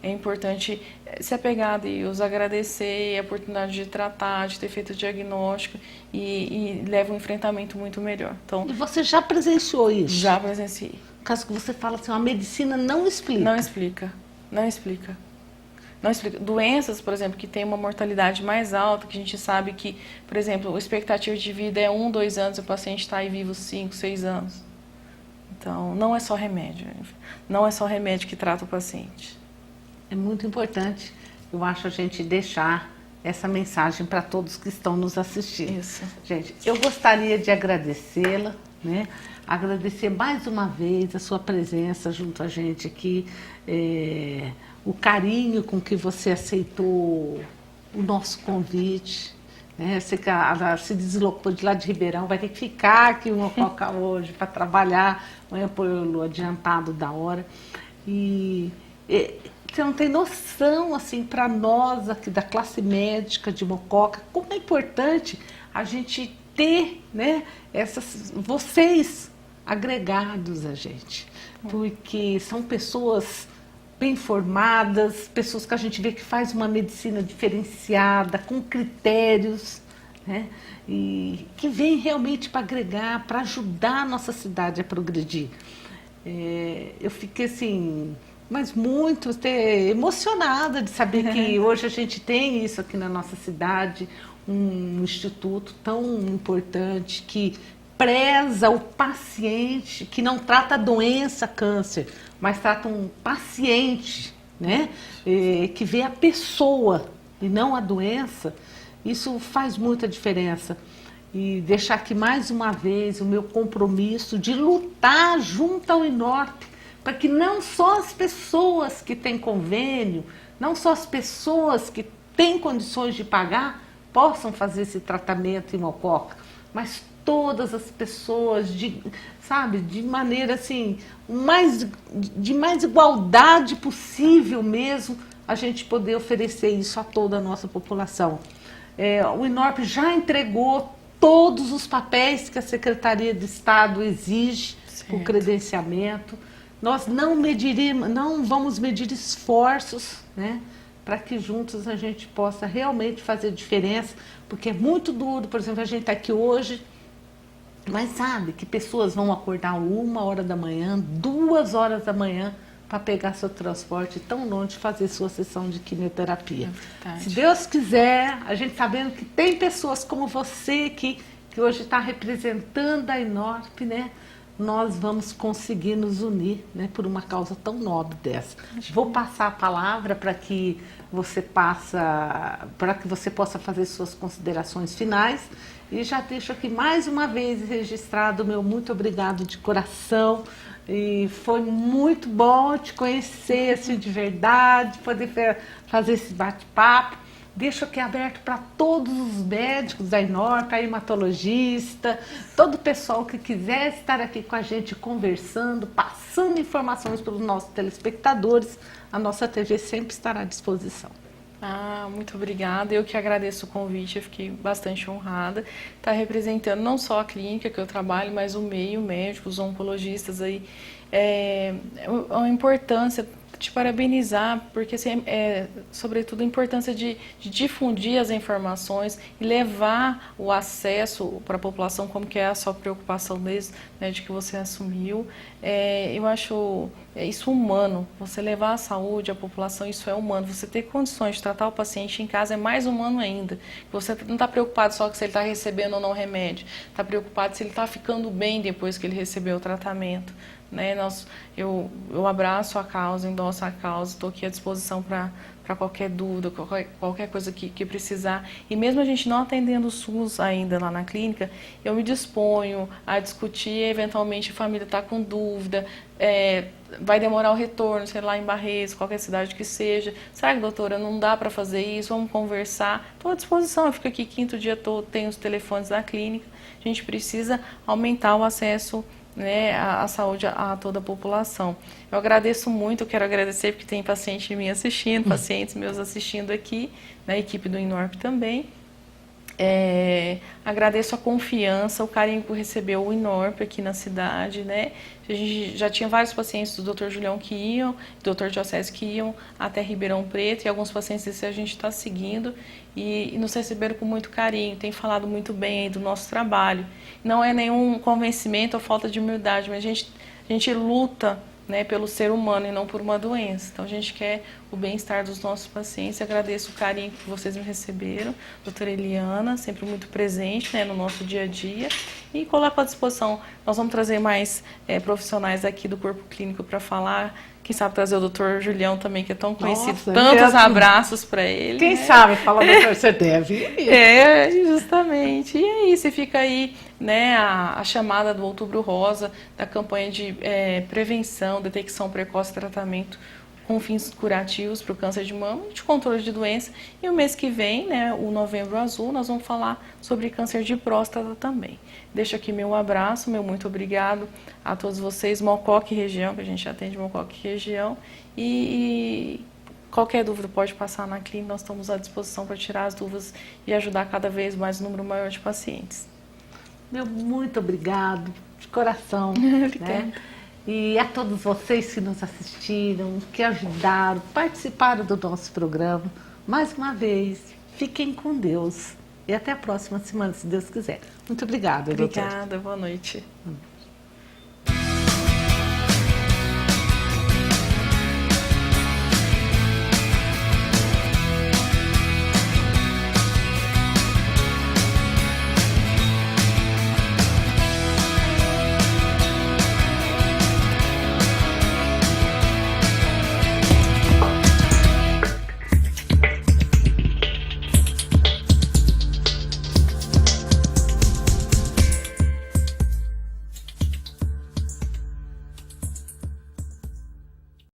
é importante se apegar a Deus, agradecer a oportunidade de tratar, de ter feito o diagnóstico e leva um enfrentamento muito melhor. Então, e você já presenciou isso? Já presenciei. Caso que você fala assim, a medicina não explica. Não explica. Não explica. Não explica. Doenças, por exemplo, que têm uma mortalidade mais alta, que a gente sabe que, por exemplo, a expectativa de vida é 1, 2 anos, o paciente está aí vivo 5, 6 anos. Então, não é só remédio. Não é só remédio que trata o paciente. É muito importante, eu acho, a gente deixar essa mensagem para todos que estão nos assistindo. Isso. Gente, eu gostaria de agradecê-la, né? Agradecer mais uma vez a sua presença junto a gente aqui, o carinho com que você aceitou o nosso convite, né? Você que se deslocou de lá de Ribeirão, vai ter que ficar aqui em Mococa hoje para trabalhar, amanhã pelo adiantado da hora. E você não tem noção, assim, para nós aqui da classe médica de Mococa, como é importante a gente ter, né, vocês agregados a gente, porque são pessoas bem formadas, pessoas que a gente vê que faz uma medicina diferenciada, com critérios, né, e que vem realmente para agregar, para ajudar a nossa cidade a progredir. Eu fiquei assim, mas muito até emocionada de saber que hoje a gente tem isso aqui na nossa cidade, um instituto tão importante que preza o paciente, que não trata a doença câncer, mas trata um paciente, né? Que vê a pessoa e não a doença. Isso faz muita diferença. E deixar aqui mais uma vez o meu compromisso de lutar junto ao INORP, para que não só as pessoas que têm convênio, não só as pessoas que têm condições de pagar, possam fazer esse tratamento em Mococa, mas todas as pessoas, de maneira assim, de mais igualdade possível mesmo, a gente poder oferecer isso a toda a nossa população. O INORP já entregou todos os papéis que a Secretaria de Estado exige para o credenciamento. Nós não vamos medir esforços, né, para que juntos a gente possa realmente fazer diferença, porque é muito duro, por exemplo, a gente está aqui hoje, mas sabe que pessoas vão acordar 1h da manhã, 2h da manhã, para pegar seu transporte tão longe, fazer sua sessão de quimioterapia. Se Deus quiser, a gente sabendo que tem pessoas como você que hoje está representando a INORP, né? Nós vamos conseguir nos unir, né, por uma causa tão nobre dessa. Vou passar a palavra para que você possa fazer suas considerações finais e já deixo aqui mais uma vez registrado o meu muito obrigado de coração. E foi muito bom te conhecer assim, de verdade, poder fazer esse bate-papo. Deixo aqui aberto para todos os médicos da INORP, a hematologista, todo o pessoal que quiser estar aqui com a gente conversando, passando informações para os nossos telespectadores. A nossa TV sempre estará à disposição. Muito obrigada. Eu que agradeço o convite, eu fiquei bastante honrada. Estar representando não só a clínica que eu trabalho, mas o meio médico, os oncologistas aí. É uma importância te parabenizar, porque assim, sobretudo a importância de difundir as informações e levar o acesso para a população, como que é a sua preocupação desde, né, de que você assumiu. Eu acho isso humano, você levar a saúde à população, isso é humano. Você ter condições de tratar o paciente em casa é mais humano ainda. Você não está preocupado só se ele está recebendo ou não remédio, está preocupado se ele está ficando bem depois que ele recebeu o tratamento. Né? Eu abraço a causa, endosso a causa, estou aqui à disposição para qualquer dúvida, qualquer coisa que precisar. E mesmo a gente não atendendo o SUS ainda lá na clínica, eu me disponho a discutir, eventualmente a família está com dúvida, vai demorar o retorno, sei lá, em Barretos, qualquer cidade que seja. Será que, doutora, não dá para fazer isso? Vamos conversar. Estou à disposição, eu fico aqui quinto dia todo, tenho os telefones da clínica. A gente precisa aumentar o acesso, né, a saúde a toda a população. Eu agradeço muito, eu quero agradecer porque tem paciente me assistindo, pacientes meus assistindo aqui, na equipe do INORP também. Agradeço a confiança, o carinho por receber o INORP aqui na cidade, né? A gente já tinha vários pacientes do Dr. Julião que iam, do Dr. Diocese que iam até Ribeirão Preto, e alguns pacientes desse a gente está seguindo e nos receberam com muito carinho, tem falado muito bem aí do nosso trabalho. Não é nenhum convencimento ou falta de humildade, mas a gente luta, né, pelo ser humano e não por uma doença. Então a gente quer o bem-estar dos nossos pacientes. Agradeço o carinho que vocês me receberam, doutora Eliana, sempre muito presente, né, no nosso dia a dia, e coloco à disposição. Nós vamos trazer mais profissionais aqui do corpo clínico para falar. Quem sabe trazer o doutor Julião também, que é tão conhecido. Nossa, tantos abraços para ele. Quem né? sabe, fala, doutor, você deve ir. É, justamente. E é isso, fica aí, né, a chamada do Outubro Rosa, da campanha de prevenção, detecção precoce e tratamento com fins curativos para o câncer de mama e de controle de doença. E o mês que vem, né, o Novembro Azul, nós vamos falar sobre câncer de próstata também. Deixo aqui meu abraço, meu muito obrigado a todos vocês, Mococa e região, que a gente atende Mococa e região. E qualquer dúvida pode passar na clínica, nós estamos à disposição para tirar as dúvidas e ajudar cada vez mais um número maior de pacientes. Meu muito obrigado, de coração. Obrigada. Né? E a todos vocês que nos assistiram, que ajudaram, participaram do nosso programa. Mais uma vez, fiquem com Deus. E até a próxima semana, se Deus quiser. Muito obrigada, doutora. Obrigada, boa noite.